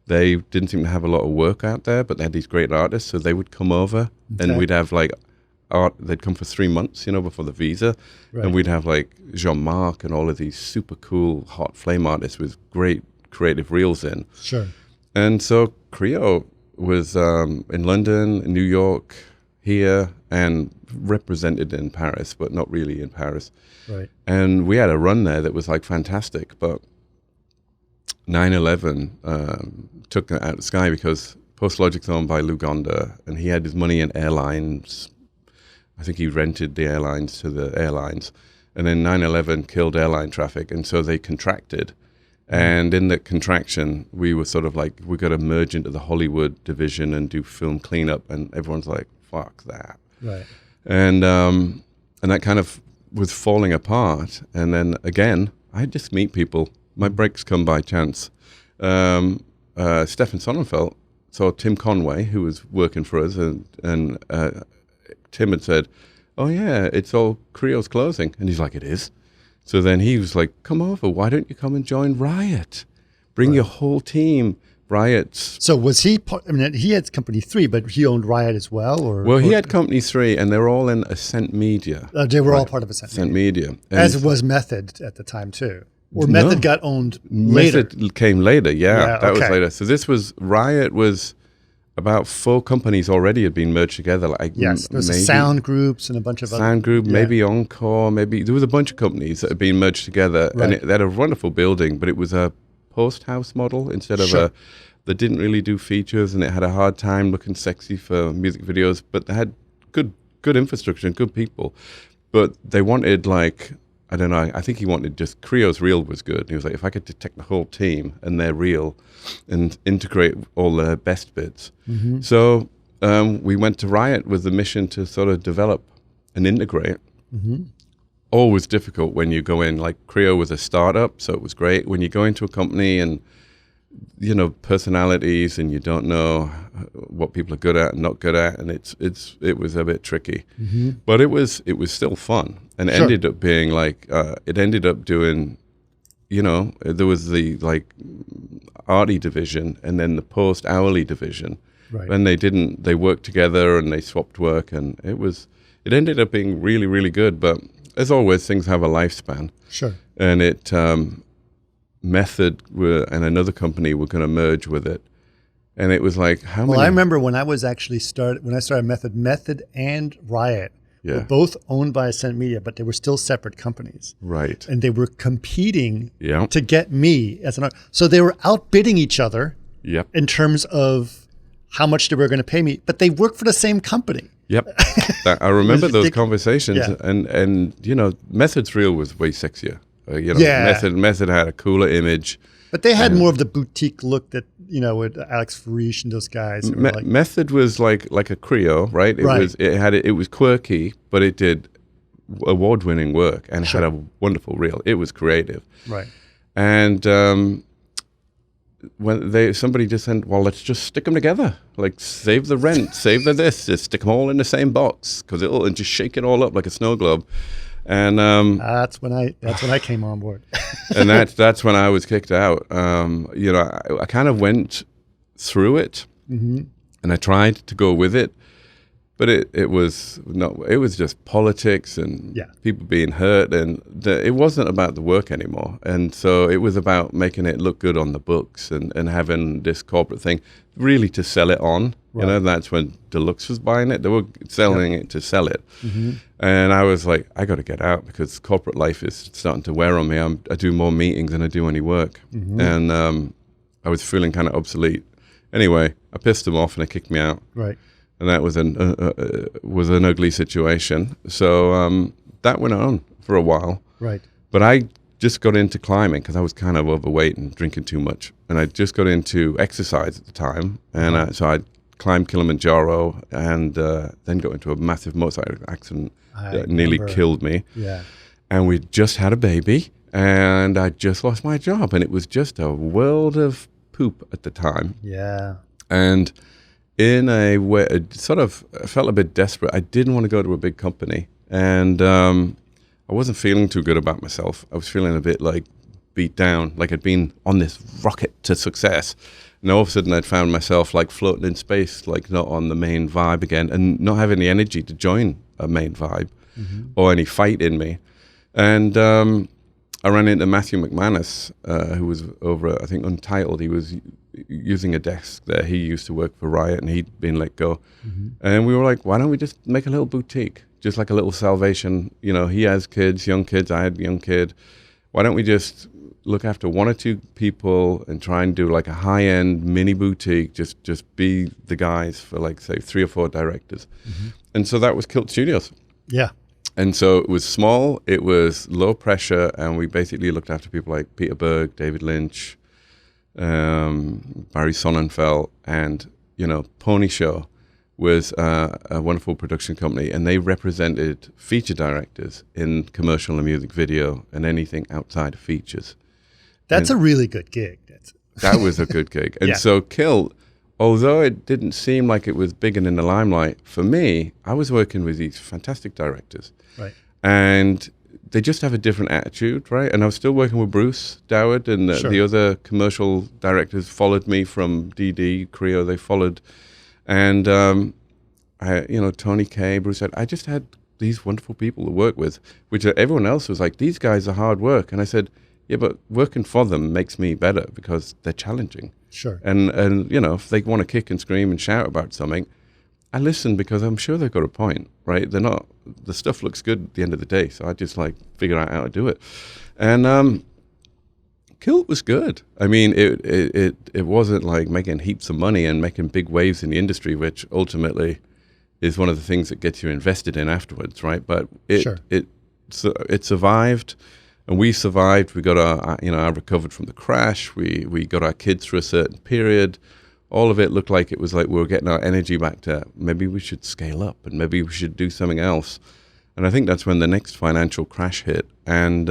They didn't seem to have a lot of work out there, but they had these great artists, so they would come over, and we'd have like art. They'd come for 3 months, before the visa, and we'd have like Jean-Marc and all of these super cool hot flame artists with great creative reels in. Sure. And so Creo was in London, New York, here, and represented in Paris, but not really in Paris. Right. And we had a run there that was like fantastic, but 9/11 took it out of the sky because PostLogic's owned by Lou Gonda, and he had his money in airlines. I think he rented the airlines to the airlines. And then 9/11 killed airline traffic, and so they contracted. And in the contraction, we were sort of like, we got to merge into the Hollywood division and do film cleanup. And everyone's like, fuck that. Right. And that kind of was falling apart. And then again, I just meet people. My breaks come by chance. Stefan Sonnenfeld saw Tim Conway, who was working for us, and Tim had said, "Oh yeah, it's all Creo's closing." And he's like, "It is?" So then he was like, "Come over, why don't you come and join Riot? Bring your whole team." Riot's. So was he part, I mean, he had Company 3, but he owned Riot as well? Well, he had Company 3, and they were all in Ascent Media. They were all part of Ascent Media. As was Method at the time, too. Or Method got owned later. Method came later, that was later. So this was, Riot was about 4 companies already had been merged together. Like yes, there was Sound Groups and a bunch of other. Sound Group, maybe Encore, maybe, there was a bunch of companies that had been merged together. Right. And they had a wonderful building, but it was a post house model instead of they didn't really do features, and it had a hard time looking sexy for music videos, but they had good infrastructure and good people. But they wanted, like, I don't know, I think he wanted just, Creo's reel was good. He was like, if I could detect the whole team and their reel and integrate all their best bits. Mm-hmm. So we went to Riot with the mission to sort of develop and integrate. Mm-hmm. Always difficult when you go in, like Creo was a startup, so it was great. When you go into a company and, you know, personalities, and you don't know what people are good at and not good at, and it was a bit tricky. Mm-hmm. But it was still fun, and ended up being like, it ended up doing, you know, there was the like arty division and then the post hourly division. Right. And they worked together and they swapped work, and it ended up being really, really good. But as always, things have a lifespan. Sure. And it, Method and another company were going to merge with it. And it was like, how many? Well, I remember when I was actually when I started Method and Riot were both owned by Ascent Media, but they were still separate companies. Right. And they were competing to get me as an artist. So they were outbidding each other in terms of how much they were going to pay me, but they worked for the same company. Yep. I remember those conversations, and you know, Method's reel was way sexier. You know, Method had a cooler image, but they had more of the boutique look that, you know, with Alex Farish and those guys. Method was like a Creo, right? It was quirky, but it did award-winning work and had a wonderful reel. It was creative, right? And when somebody just said, well, let's just stick them together, like save the rent, save the this, just stick them all in the same box and just shake it all up like a snow globe. And that's when I came on board. And that's when I was kicked out. You know, I kind of went through it, and I tried to go with it, But it was just politics and people being hurt, and it wasn't about the work anymore. And so it was about making it look good on the books and having this corporate thing really to sell it on. Right. You know, that's when Deluxe was buying it. They were selling it to sell it. Mm-hmm. And I was like, I got to get out because corporate life is starting to wear on me. I do more meetings than I do any work. Mm-hmm. And I was feeling kind of obsolete. Anyway, I pissed them off and they kicked me out. Right. And that was an ugly situation. So that went on for a while. Right. But I just got into climbing because I was kind of overweight and drinking too much. And I just got into exercise at the time. And so I climbed Kilimanjaro and then got into a massive motorcycle accident that nearly killed me. Yeah. And we just had a baby. And I just lost my job. And it was just a world of poop at the time. Yeah. And in a way, it sort of felt a bit desperate. I didn't want to go to a big company, and I wasn't feeling too good about myself. I was feeling a bit like beat down, like I'd been on this rocket to success. And all of a sudden I'd found myself like floating in space, like not on the main vibe again, and not having the energy to join a main vibe or any fight in me. And I ran into Matthew McManus, who was over, I think, Untitled. He was using a desk there. He used to work for Riot, and he'd been let go. Mm-hmm. And we were like, why don't we just make a little boutique, just like a little Salvation? You know, he has kids, young kids. I had a young kid. Why don't we just look after one or two people and try and do like a high-end mini boutique, just be the guys for like, say, 3 or 4 directors. Mm-hmm. And so that was Kilt Studios. Yeah. And so it was small, it was low pressure, and we basically looked after people like Peter Berg, David Lynch, Barry Sonnenfeld, and, Pony Show was a wonderful production company, and they represented feature directors in commercial and music video and anything outside of features. That's a really good gig. That was a good gig. And so Kilt, although it didn't seem like it was big and in the limelight, for me, I was working with these fantastic directors. Right. And they just have a different attitude, right? And I was still working with Bruce Doward, and the other commercial directors followed me from DD, Creo, they followed. And, Tony Kaye, Bruce said, I just had these wonderful people to work with, which everyone else was like, these guys are hard work. And I said, yeah, but working for them makes me better because they're challenging. Sure. And if they want to kick and scream and shout about something, I listen because I'm sure they've got a point, right? The stuff looks good at the end of the day, so I just figure out how to do it. And Kilt was good. I mean, it wasn't like making heaps of money and making big waves in the industry, which ultimately is one of the things that gets you invested in afterwards, right? But it survived. And we survived. We got I recovered from the crash. We got our kids through a certain period. All of it looked like it was like we were getting our energy back to maybe we should scale up and maybe we should do something else. And I think that's when the next financial crash hit. And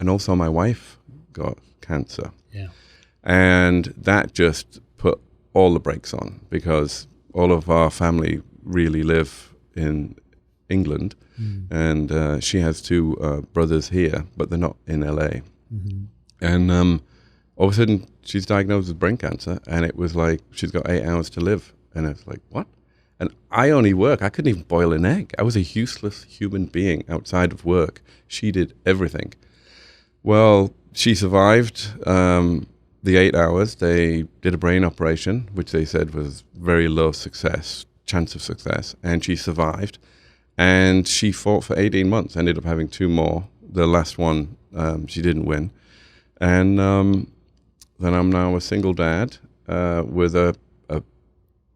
also my wife got cancer. Yeah. And that just put all the brakes on because all of our family really live in England. And she has 2 brothers here, but they're not in LA. Mm-hmm. And all of a sudden, she's diagnosed with brain cancer, and it was like she's got 8 hours to live. And it's like, what? And I only work. I couldn't even boil an egg. I was a useless human being outside of work. She did everything. Well, she survived the 8 hours. They did a brain operation, which they said was very low chance of success, and she survived. And she fought for 18 months, ended up having 2 more. The last one, she didn't win. And then I'm now a single dad with a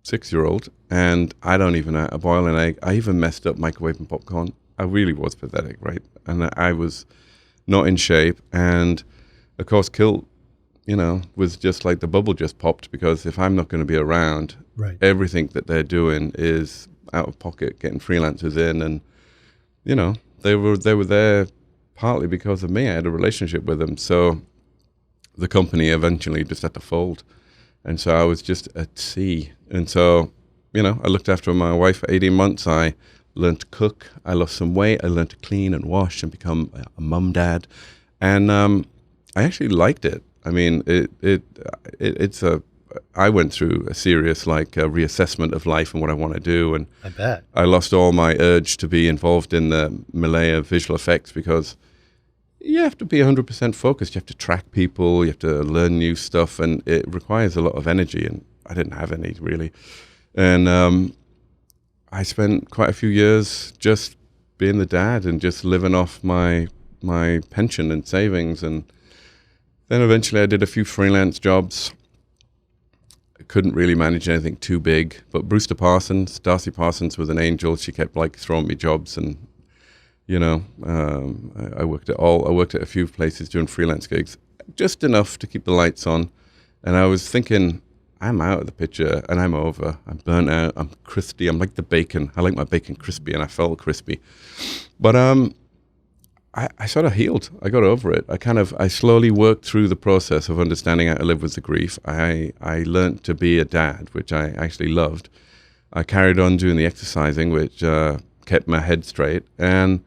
6-year-old, and I don't even know how to boil an egg. I even messed up microwaving popcorn. I really was pathetic, right? And I was not in shape. And, of course, Kilt, was just like the bubble just popped because if I'm not going to be around, everything that they're doing is out of pocket, getting freelancers in, and they were there partly because of me. I had a relationship with them, so the company eventually just had to fold, and so I was just at sea. And so I looked after my wife for 18 months. I learned to cook, I lost some weight, I learned to clean and wash and become a mum dad, and I actually liked it. I mean, it's a I went through a serious reassessment of life and what I want to do, and I bet I lost all my urge to be involved in the melee of visual effects because you have to be 100% focused. You have to track people, you have to learn new stuff, and it requires a lot of energy, and I didn't have any really. And I spent quite a few years just being the dad and just living off my pension and savings, and then eventually I did a few freelance jobs. I couldn't really manage anything too big, but Darcy Parsons was an angel. She kept throwing me jobs, and I worked at a few places doing freelance gigs, just enough to keep the lights on. And I was thinking, I'm out of the picture and I'm over. I'm burnt out. I'm crispy. I'm like the bacon. I like my bacon crispy, and I felt crispy. But I sort of healed. I got over it. I slowly worked through the process of understanding how to live with the grief. I learned to be a dad, which I actually loved. I carried on doing the exercising, which kept my head straight. And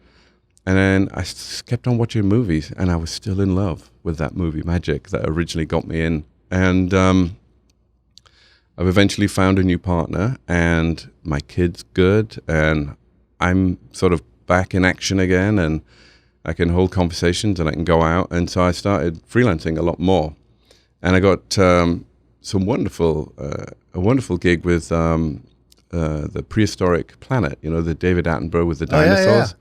then I kept on watching movies, and I was still in love with that movie magic that originally got me in. And I've eventually found a new partner, and my kid's good, and I'm sort of back in action again, and I can hold conversations and I can go out. And so I started freelancing a lot more, and I got a wonderful gig with the Prehistoric Planet, the David Attenborough with the dinosaurs.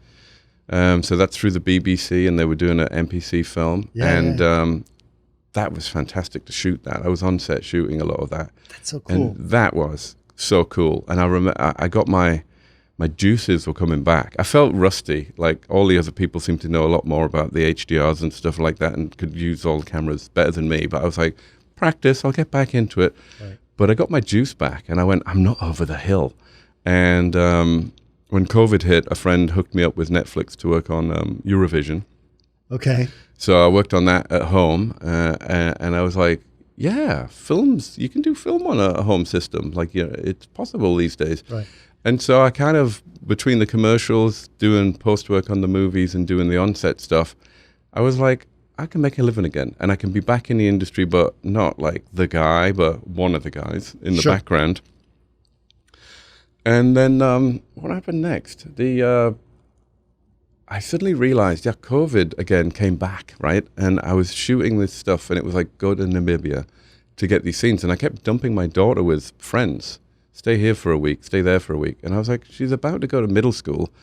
So that's through the BBC, and they were doing an NPC film, that was fantastic to shoot that. I was on set shooting a lot of that. That's so cool. And that was so cool. And I remember I got my juices were coming back. I felt rusty. Like all the other people seemed to know a lot more about the HDRs and stuff like that and could use all the cameras better than me. But I was like, practice, I'll get back into it. Right. But I got my juice back, and I went, I'm not over the hill. And when COVID hit, a friend hooked me up with Netflix to work on Eurovision. Okay. So I worked on that at home, and I was like, yeah, films, you can do film on a home system. It's possible these days. Right. And so I kind of, between the commercials, doing post-work on the movies and doing the on-set stuff, I was like, I can make a living again, and I can be back in the industry, but not like the guy, but one of the guys in the background. And then what happened next? I suddenly realized, COVID again came back, right? And I was shooting this stuff, and it was like, go to Namibia to get these scenes. And I kept dumping my daughter with friends. Stay here for a week, stay there for a week. And I was like, she's about to go to middle school,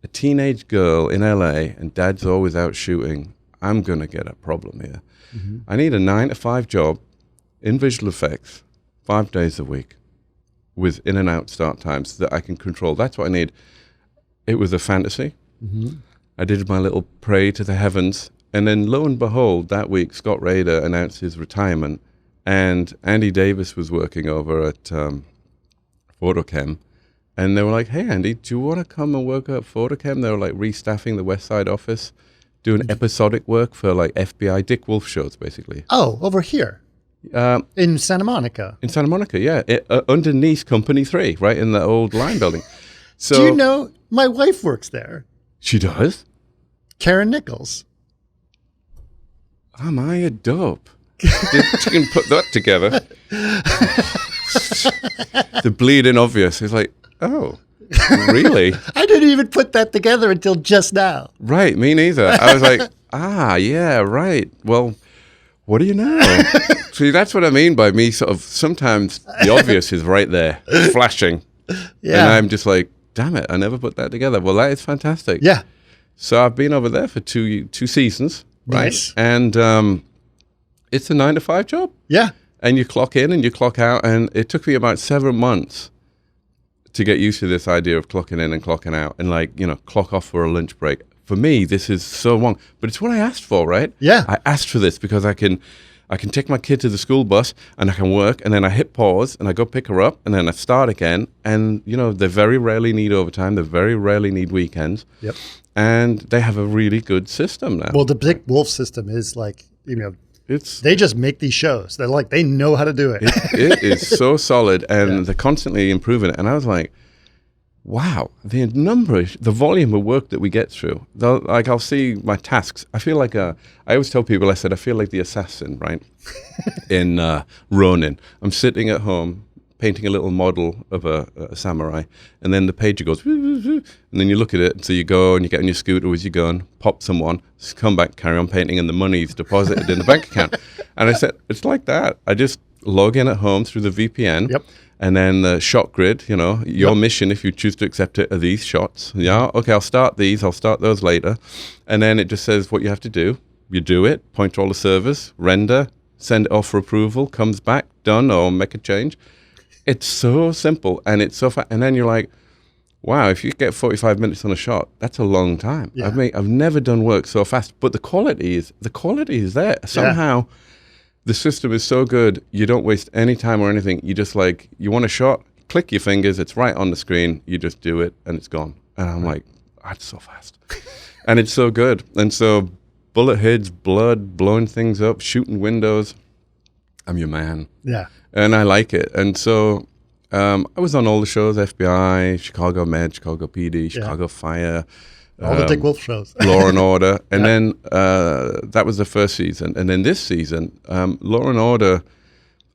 a teenage girl in LA, and dad's always out shooting. I'm going to get a problem here. Mm-hmm. I need a 9-to-5 job in visual effects, 5 days a week, with in and out start times that I can control. That's what I need. It was a fantasy. Mm-hmm. I did my little pray to the heavens, and then lo and behold, that week Scott Rader announced his retirement, and Andy Davis was working over at FotoKem, and they were like, hey Andy, do you want to come and work at FotoKem? They were like restaffing the West Side office, doing episodic work for like FBI Dick Wolf shows, basically. Oh, over here. In Santa Monica. In Santa Monica, yeah. Underneath Company 3, right in the old line building. So, do you know, my wife works there. She does? Karen Nichols. Am I a dope? You can put that together. The bleeding obvious. It's like, oh, really? I didn't even put that together until just now. Right, me neither. I was like, yeah, right. Well, what do you know? See, that's what I mean by me sort of, sometimes the obvious is right there, flashing. Yeah. And I'm just like, damn it, I never put that together. Well, that is fantastic. Yeah. So I've been over there for two seasons, right? Nice. And it's a 9-to-5 job. Yeah. And you clock in and you clock out. And it took me about 7 months to get used to this idea of clocking in and clocking out and clock off for a lunch break. For me, this is so wrong. But it's what I asked for, right? Yeah. I asked for this because I can take my kid to the school bus and I can work, and then I hit pause and I go pick her up and then I start again. And, they very rarely need overtime. They very rarely need weekends. Yep. And they have a really good system now. Well, the Dick Wolf system is like, they just make these shows. They're like, they know how to do it. It is so solid, and they're constantly improving it. And I was like, wow, the volume of work that we get through. Like, I'll see my tasks. I feel like I always tell people, I said, I feel like the assassin, right? In Ronin. I'm sitting at home painting a little model of a samurai, and then the pager goes, and then you look at it, so you go and you get on your scooter with your gun, pop someone, come back, carry on painting, and the money's deposited in the bank account. And I said, it's like that. I just log in at home through the VPN. Yep. And then the shot grid, your mission, if you choose to accept it, are these shots. Yeah, okay, I'll start these, I'll start those later. And then it just says what you have to do. You do it, point to all the servers, render, send it off for approval, comes back, done, or make a change. It's so simple, and it's so fast. And then you're like, wow, if you get 45 minutes on a shot, that's a long time. Yeah. I've never done work so fast, but the quality is there. Somehow, the system is so good, you don't waste any time or anything. You just you want a shot, click your fingers, it's right on the screen, you just do it, and it's gone. And I'm like, that's so fast. And it's so good. And so bullet heads, blood, blowing things up, shooting windows, I'm your man. Yeah. And I like it. And so I was on all the shows, FBI, Chicago Med, Chicago PD, Chicago Fire. All the Dick Wolf shows. Law and Order. And then that was the first season. And then this season, Law and Order,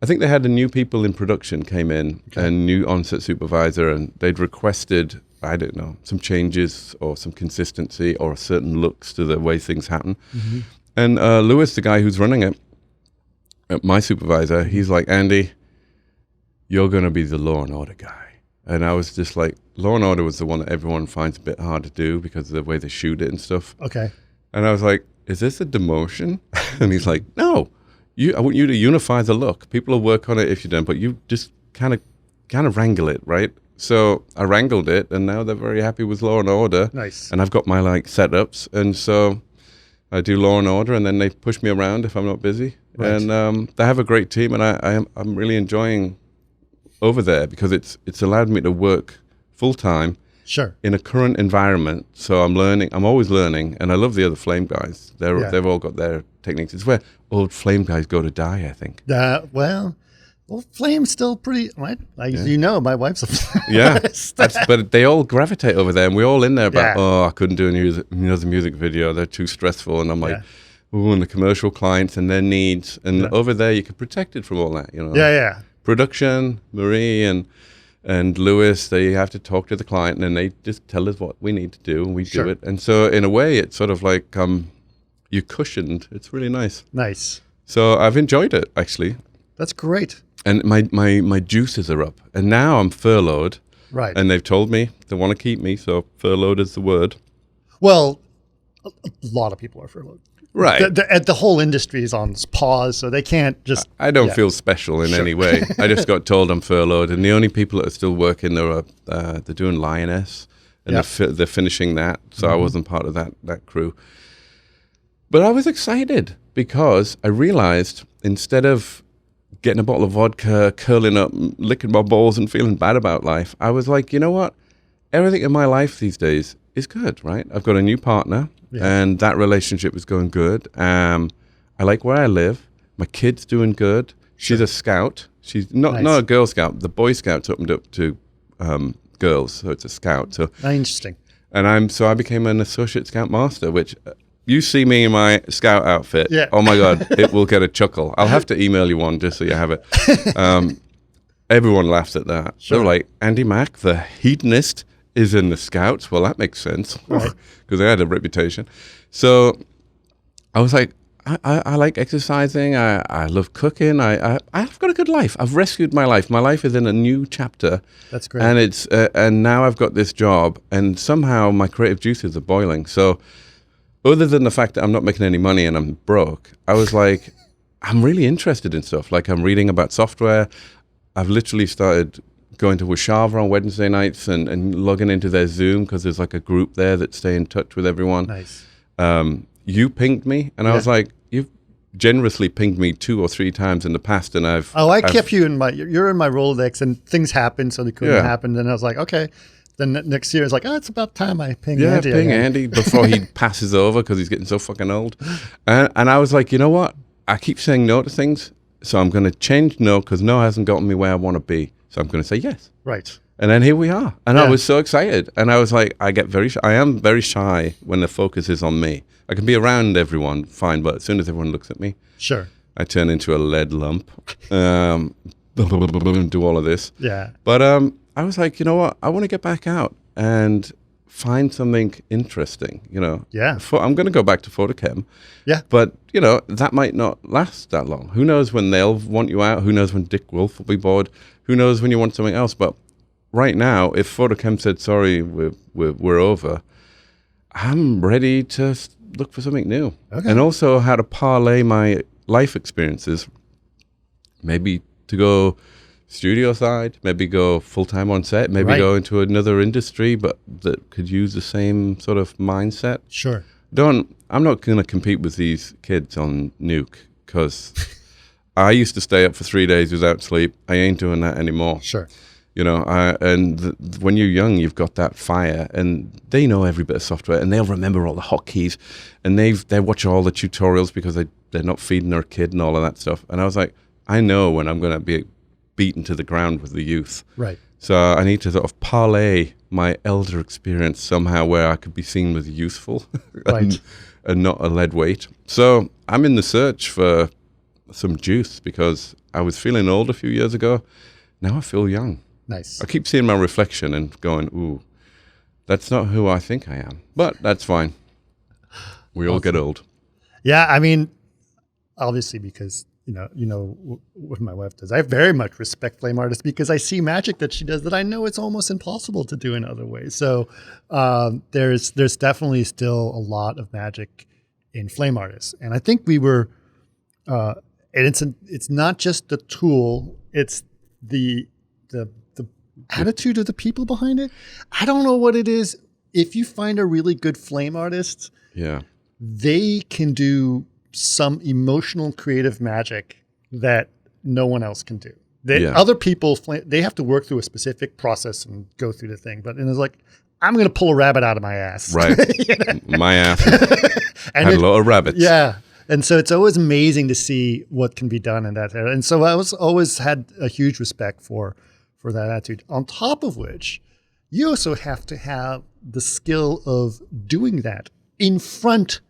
I think they had the new people in production came in, and new on-set supervisor, and they'd requested, I don't know, some changes or some consistency or certain looks to the way things happen. Mm-hmm. And Lewis, the guy who's running it, my supervisor, he's like, Andy, you're going to be the Law and Order guy. And I was just like, Law and Order was the one that everyone finds a bit hard to do because of the way they shoot it and stuff. Okay. And I was like, is this a demotion? And he's like, no, I want you to unify the look. People will work on it if you don't, but you just kind of wrangle it, right? So I wrangled it, and now they're very happy with Law and Order. Nice. And I've got my setups, and so I do Law and Order, and then they push me around if I'm not busy. Right. And they have a great team, and I'm really enjoying over there because it's allowed me to work full time. Sure. In a current environment, so I'm learning. I'm always learning, and I love the other Flame guys. They've all got their techniques. It's where old Flame guys go to die, I think. Well, Flame's still pretty, right? My wife's a Flame. Yeah, but they all gravitate over there, and we're all in there about, I couldn't do another music video. They're too stressful, and I'm like, ooh, and the commercial clients and their needs, and over there you can protect it from all that, Yeah. Production, Marie and Lewis, they have to talk to the client, and then they just tell us what we need to do, and we do it. And so in a way, it's sort of like you're cushioned. It's really nice. Nice. So I've enjoyed it, actually. That's great. And my juices are up. And now I'm furloughed. Right. And they've told me they want to keep me, so furloughed is the word. Well, a lot of people are furloughed. Right. The whole industry is on pause, so they can't just... I don't feel special in any way. I just got told I'm furloughed, and the only people that are still working, they're doing Lioness, and they're finishing that, so I wasn't part of that crew. But I was excited because I realized instead of getting a bottle of vodka, curling up, licking my balls and feeling bad about life, I was like, you know what? Everything in my life these days is good, right? I've got a new partner. Yeah. And that relationship is going good. I like where I live. My kid's doing good. She's a scout. She's not a Girl Scout. The Boy Scouts opened up to girls, so it's a scout. So interesting. And I became an associate scout master, which you see me in my scout outfit. Yeah. Oh my God, it will get a chuckle. I'll have to email you one just so you have it. Everyone laughs at that. Sure. They're like, Andy Mack, the hedonist, is in the Scouts. Well, that makes sense because they had a reputation. So I was like, I like exercising. I love cooking. I've got a good life. I've rescued my life. My life is in a new chapter. That's great. And it's and now I've got this job, and somehow my creative juices are boiling. So other than the fact that I'm not making any money and I'm broke, I was like, I'm really interested in stuff. Like I'm reading about software. I've literally started going to Washava on Wednesday nights and logging into their Zoom because there's like a group there that stay in touch with everyone. Nice. You pinged me, and I was like, you've generously pinged me 2 or 3 times in the past, and I've kept you in you're in my Rolodex, and things happened, so they couldn't happen. And I was like, okay. Then next year, it's like, it's about time I ping Andy. Ping Andy before he passes over because he's getting so fucking old. And I was like, you know what? I keep saying no to things, so I'm going to change no because no hasn't gotten me where I want to be. So I'm going to say yes. Right. And then here we are. And I Yeah. was so excited. And I was like, I am very shy when the focus is on me. I can be around everyone, fine, but as soon as everyone looks at me, Sure. I turn into a lead lump, do all of this. Yeah. But I was like, you know what? I want to get back out and find something interesting, you know. Yeah. I'm going to go back to FotoKem. Yeah. But, you know, that might not last that long. Who knows when they'll want you out? Who knows when Dick Wolf will be bored? Who knows when you want something else? But right now, if FotoKem said, sorry, we're over, I'm ready to look for something new. Okay. And also how to parlay my life experiences, maybe to go studio side, maybe go full-time on set, maybe go into another industry, but that could use the same sort of mindset. Sure. I'm not going to compete with these kids on Nuke, because I used to stay up for 3 days without sleep. I ain't doing that anymore. Sure. You know, when you're young, you've got that fire, and they know every bit of software, and they'll remember all the hotkeys, and they watch all the tutorials because they're not feeding their kid and all of that stuff. And I was like, I know when I'm going to be beaten to the ground with the youth. Right. So I need to sort of parlay my elder experience somehow where I could be seen as useful Right. and not a lead weight. So I'm in the search for some juice, because I was feeling old a few years ago. Now I feel young. Nice. I keep seeing my reflection and going, ooh, that's not who I think I am. But that's fine. We all get old. Yeah. I mean, obviously, because what my wife does. I very much respect flame artists because I see magic that she does that I know it's almost impossible to do in other ways. So there's definitely still a lot of magic in flame artists, and I think we were. And it's not just the tool; it's the attitude of the people behind it. I don't know what it is. If you find a really good flame artist, Yeah. they can do some emotional creative magic that no one else can do. Other people, they have to work through a specific process and go through the thing. But it's like, I'm going to pull a rabbit out of my ass. Right. My ass had a lot of rabbits. Yeah. And so it's always amazing to see what can be done in that area. And so I always had a huge respect for that attitude. On top of which, you also have to have the skill of doing that in front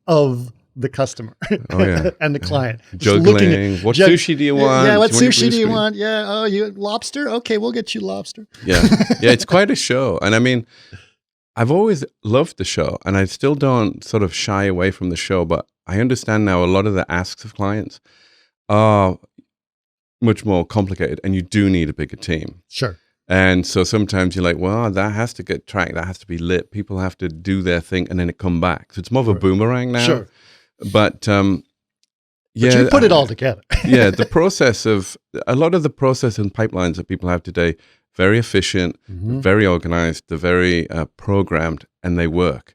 of the customer and the client. Juggling. What sushi do you want? Yeah, what sushi do you want? Yeah, oh, you lobster? Okay, we'll get you lobster. Yeah. Yeah, it's quite a show. And I mean, I've always loved the show, and I still don't sort of shy away from the show, but I understand now a lot of the asks of clients are much more complicated, and you do need a bigger team. Sure. And so sometimes you're like, well, that has to get tracked, that has to be lit. People have to do their thing, and then it come back. So it's more of a boomerang now. Sure. But But you put it all together. Yeah, a lot of the process and pipelines that people have today, very efficient, very organized, they're very programmed, and they work.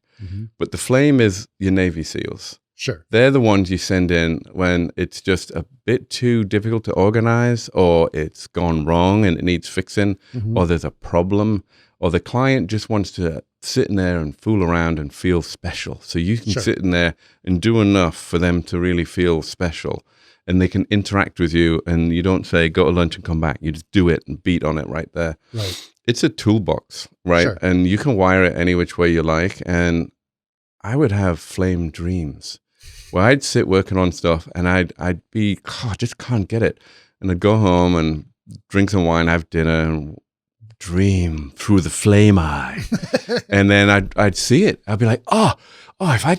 But the flame is your Navy SEALs. Sure. They're the ones you send in when it's just a bit too difficult to organize, or it's gone wrong and it needs fixing, or there's a problem, or the client just wants to sit in there and fool around and feel special. So you can sit in there and do enough for them to really feel special, and they can interact with you, and you don't say, go to lunch and come back. You just do it and beat on it right there. Right. It's a toolbox, right? Sure. And you can wire it any which way you like. And I would have flame dreams where I'd sit working on stuff, and I'd be, I just can't get it. And I'd go home and drink some wine, have dinner, and dream through the flame eye. And then I'd see it. I'd be like, oh, if I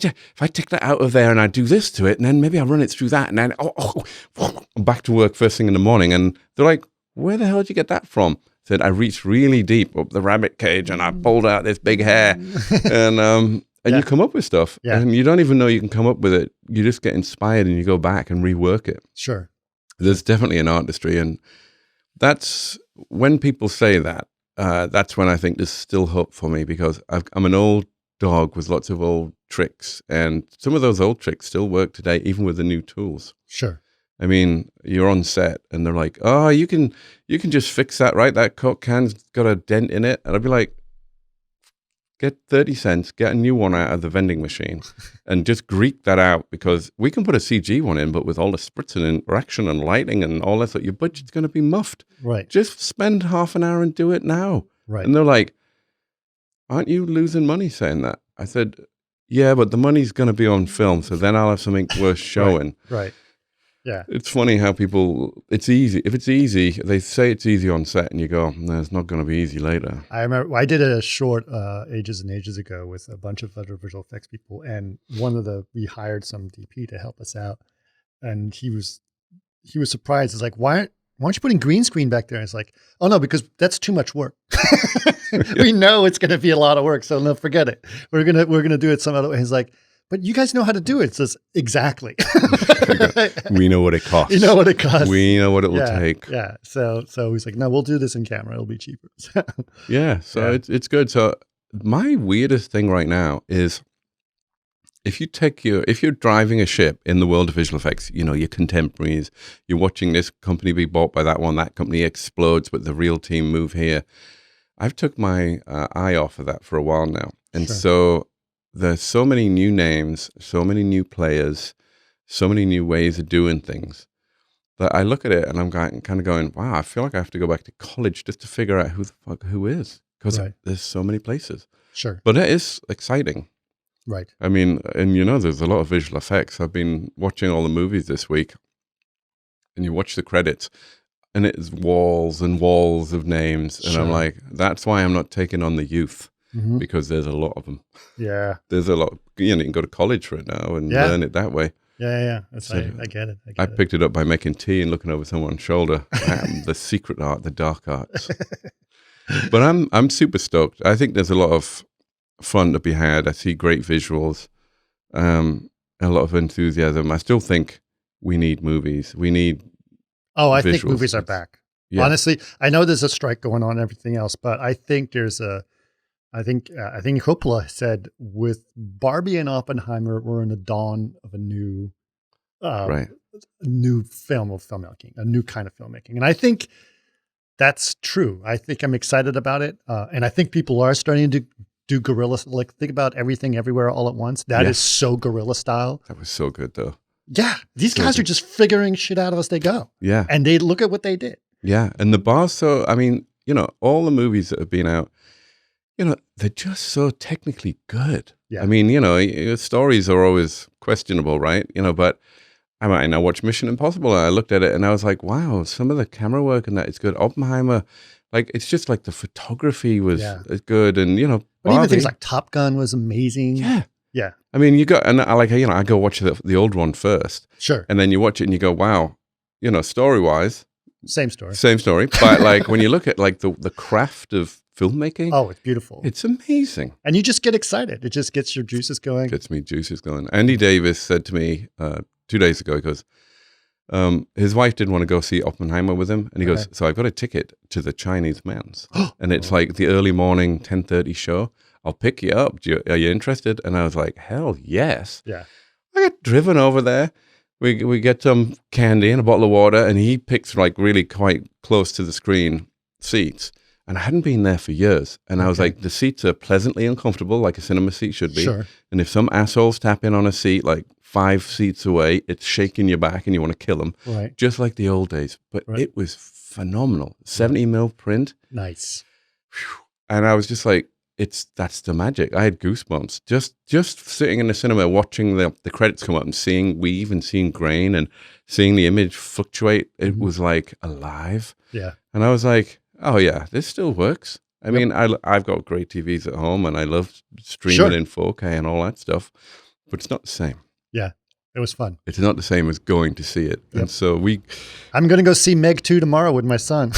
take that out of there and I do this to it, and then maybe I run it through that, and then I'm back to work first thing in the morning. And they're like, where the hell did you get that from? I said, I reached really deep up the rabbit cage and I pulled out this big hair. And you come up with stuff, and you don't even know you can come up with it. You just get inspired and you go back and rework it. Sure. There's definitely an artistry, and that's when people say that, that's when I think there's still hope for me, because I'm an old dog with lots of old tricks, and some of those old tricks still work today, even with the new tools. Sure. I mean, you're on set and they're like, oh, you can just fix that, right? That Coke can's got a dent in it. And I'd be like, get 30 cents, get a new one out of the vending machine and just Greek that out, because we can put a CG one in, but with all the spritz and interaction and lighting and all that, your budget's going to be muffed. Right. Just spend half an hour and do it now. Right. And they're like, aren't you losing money saying that? I said, yeah, but the money's going to be on film, so then I'll have something worth showing. Right. Yeah. It's funny how people, it's easy. If it's easy, they say it's easy on set, and you go, no, it's not going to be easy later. I remember I did a short ages and ages ago with a bunch of other visual effects people, and we hired some DP to help us out, and he was surprised. It's like, why aren't you putting green screen back there? And it's like, oh no, because that's too much work. We know it's going to be a lot of work, so no, forget it. We're gonna do it some other way. He's like, but you guys know how to do it. It says, exactly. We know what it costs. You know what it costs. We know what it will take. Yeah. So he's like, no, we'll do this in camera. It'll be cheaper. So it's good. So my weirdest thing right now is if you're driving a ship in the world of visual effects, your contemporaries, you're watching this company be bought by that one, that company explodes, but the real team move here. I've took my eye off of that for a while now. And so there's so many new names, so many new players, so many new ways of doing things that I look at it and I'm kind of going, wow, I feel like I have to go back to college just to figure out who is, because there's so many places. Sure. But it is exciting. Right. I mean, and there's a lot of visual effects. I've been watching all the movies this week, and you watch the credits, and it's walls and walls of names. And I'm like, that's why I'm not taking on the youth, because there's a lot of them. Yeah. There's a lot. You can go to college for it now and learn it that way. Yeah. I get it. I picked it up by making tea and looking over someone's shoulder. The secret art, the dark arts. But I'm super stoked. I think there's a lot of fun to be had. I see great visuals, a lot of enthusiasm. I still think we need movies. We need I think movies are back. Yeah. Honestly, I know there's a strike going on and everything else, but I think I think Coppola said with Barbie and Oppenheimer, we're in the dawn of a new new film of filmmaking, a new kind of filmmaking. And I think that's true. I think I'm excited about it. And I think people are starting to do guerrilla, like think about Everything Everywhere All at Once. That is so guerrilla style. That was so good though. Yeah. These guys are just figuring shit out as they go. Yeah. And they look at what they did. Yeah. And the bar's so, I mean, all the movies that have been out, they're just so technically good. Yeah. I mean, stories are always questionable, right? But I watched Mission Impossible and I looked at it and I was like, wow, some of the camera work and that is good. Oppenheimer, like, it's just like the photography was good. And, but even things like Top Gun was amazing. Yeah. Yeah. I mean, I go watch the old one first. Sure. And then you watch it and you go, wow, story-wise. Same story. But like when you look at like the craft of filmmaking. Oh, it's beautiful. It's amazing. And you just get excited. It just gets your juices going. Gets me juices going. Andy Davis said to me 2 days ago, he goes, his wife didn't want to go see Oppenheimer with him. And he goes, so I've got a ticket to the Chinese men's. And it's like the early morning 10:30 show. I'll pick you up. Are you interested? And I was like, hell yes. Yeah. I get driven over there. We get some candy and a bottle of water, and he picks like really quite close to the screen seats. And I hadn't been there for years. And I was like, the seats are pleasantly uncomfortable, like a cinema seat should be. Sure. And if some assholes tap in on a seat like 5 seats away, it's shaking your back and you want to kill them. Right. Just like the old days. But it was phenomenal. 70 mil print. Nice. Whew. And I was just like, that's the magic. I had goosebumps just sitting in the cinema watching the credits come up and seeing weave and seeing grain and seeing the image fluctuate. It was like alive. Yeah. And I was like, oh yeah, this still works. I mean, I've got great TVs at home and I love streaming in 4K and all that stuff, but it's not the same. Yeah. It was fun. It's not the same as going to see it. Yep. And so I'm going to go see Meg 2 tomorrow with my son.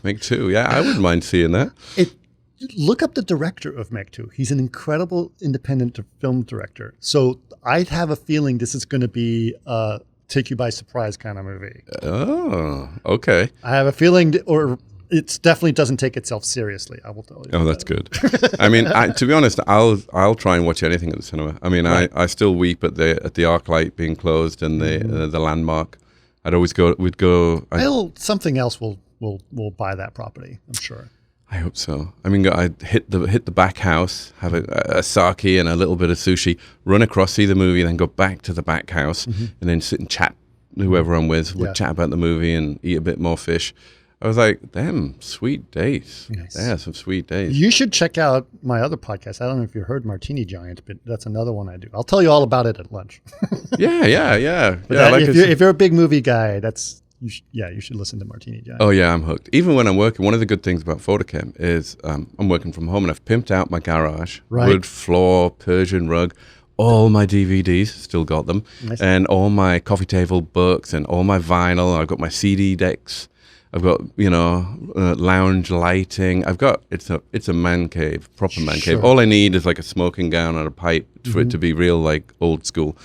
Meg 2, yeah, I wouldn't mind seeing that. Look up the director of Meg 2. He's an incredible independent film director. So I have a feeling this is going to be a take you by surprise kind of movie. Oh, okay. I have a feeling, or it definitely doesn't take itself seriously. I will tell you. Oh, that's good. I mean, to be honest, I'll try and watch anything at the cinema. I mean, I still weep at the ArcLight being closed and the Landmark. I'd always go. Something else will buy that property, I'm sure. I hope so. I mean, I'd hit the back house, have a sake and a little bit of sushi, run across, see the movie, then go back to the back house, and then sit and chat. Whoever I'm with would chat about the movie and eat a bit more fish. I was like, damn, sweet days. Nice. Yeah, some sweet days. You should check out my other podcast. I don't know if you heard Martini Giant, but that's another one I do. I'll tell you all about it at lunch. Yeah. But if you're a big movie guy, you should listen to Martini Giant. Oh yeah, I'm hooked. Even when I'm working, one of the good things about FotoKem is I'm working from home and I've pimped out my garage, wood floor, Persian rug, all my DVDs, still got them, Nice. and all my coffee table books and all my vinyl. I've got my CD decks. I've got, lounge lighting. It's a man cave, proper man cave. All I need is like a smoking gun and a pipe for it to be real, like old school.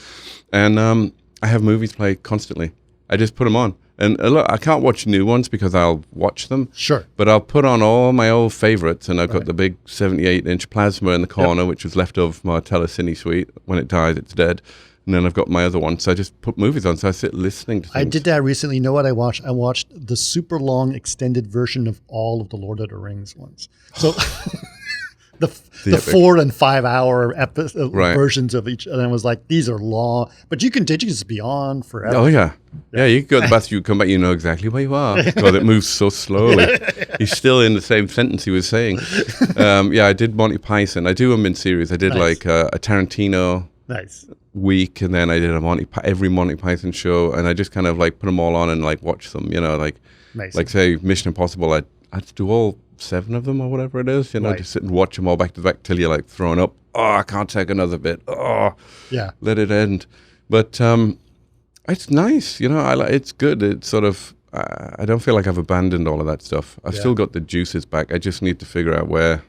And I have movies play constantly. I just put them on. And look, I can't watch new ones because I'll watch them. Sure. But I'll put on all my old favorites, and I've got the big 78-inch plasma in the corner, which was left over from our Telecine suite. When it dies, it's dead. And then I've got my other one. So I just put movies on. So I sit listening to things. I did that recently. You know what I watched? I watched the super long extended version of all of the Lord of the Rings ones. So the 4 and 5 hour versions of each. And I was like, these are long. But you can just be on forever. Oh, yeah. Yeah, you can go to the bathroom, you come back, you know exactly where you are. God, it moves so slowly. He's still in the same sentence he was saying. I did Monty Python. I do them in series. I did like a Tarantino week, and then I did every Monty Python show, and I just kind of like put them all on and like watch them, like say Mission Impossible, I'd do all 7 of them or whatever it is, just sit and watch them all back to back till you're like throwing up. Oh, I can't take another bit. Oh, yeah, let it end. But it's nice, it's good. It's sort of, I don't feel like I've abandoned all of that stuff. I've still got the juices back. I just need to figure out where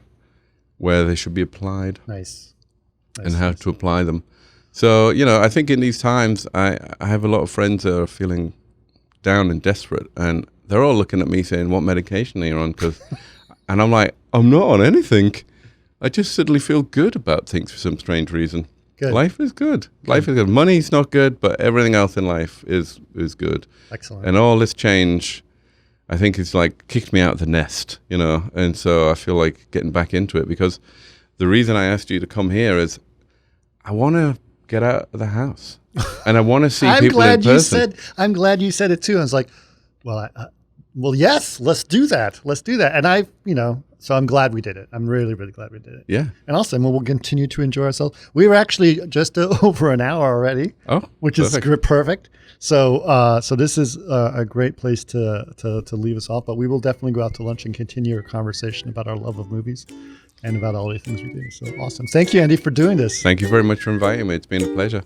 they should be applied. And how to apply them. So, I think in these times, I have a lot of friends that are feeling down and desperate, and they're all looking at me saying, what medication are you on? And I'm like, I'm not on anything. I just suddenly feel good about things for some strange reason. Good. Life is good. Life is good. Money's not good, but everything else in life is good. Excellent. And all this change, I think, is like kicked me out of the nest, and so I feel like getting back into it, because the reason I asked you to come here is I want to get out of the house and I want to see people in person. I'm glad you said it too. I was like, well, yes, let's do that. And so I'm glad we did it. I'm really, really glad we did it. Yeah. And also, we'll continue to enjoy ourselves. We were actually just over an hour already, which perfect. Is perfect. So this is a great place to leave us off, but we will definitely go out to lunch and continue our conversation about our love of movies and about all the things we do. So awesome. Thank you, Andy, for doing this. Thank you very much for inviting me. It's been a pleasure.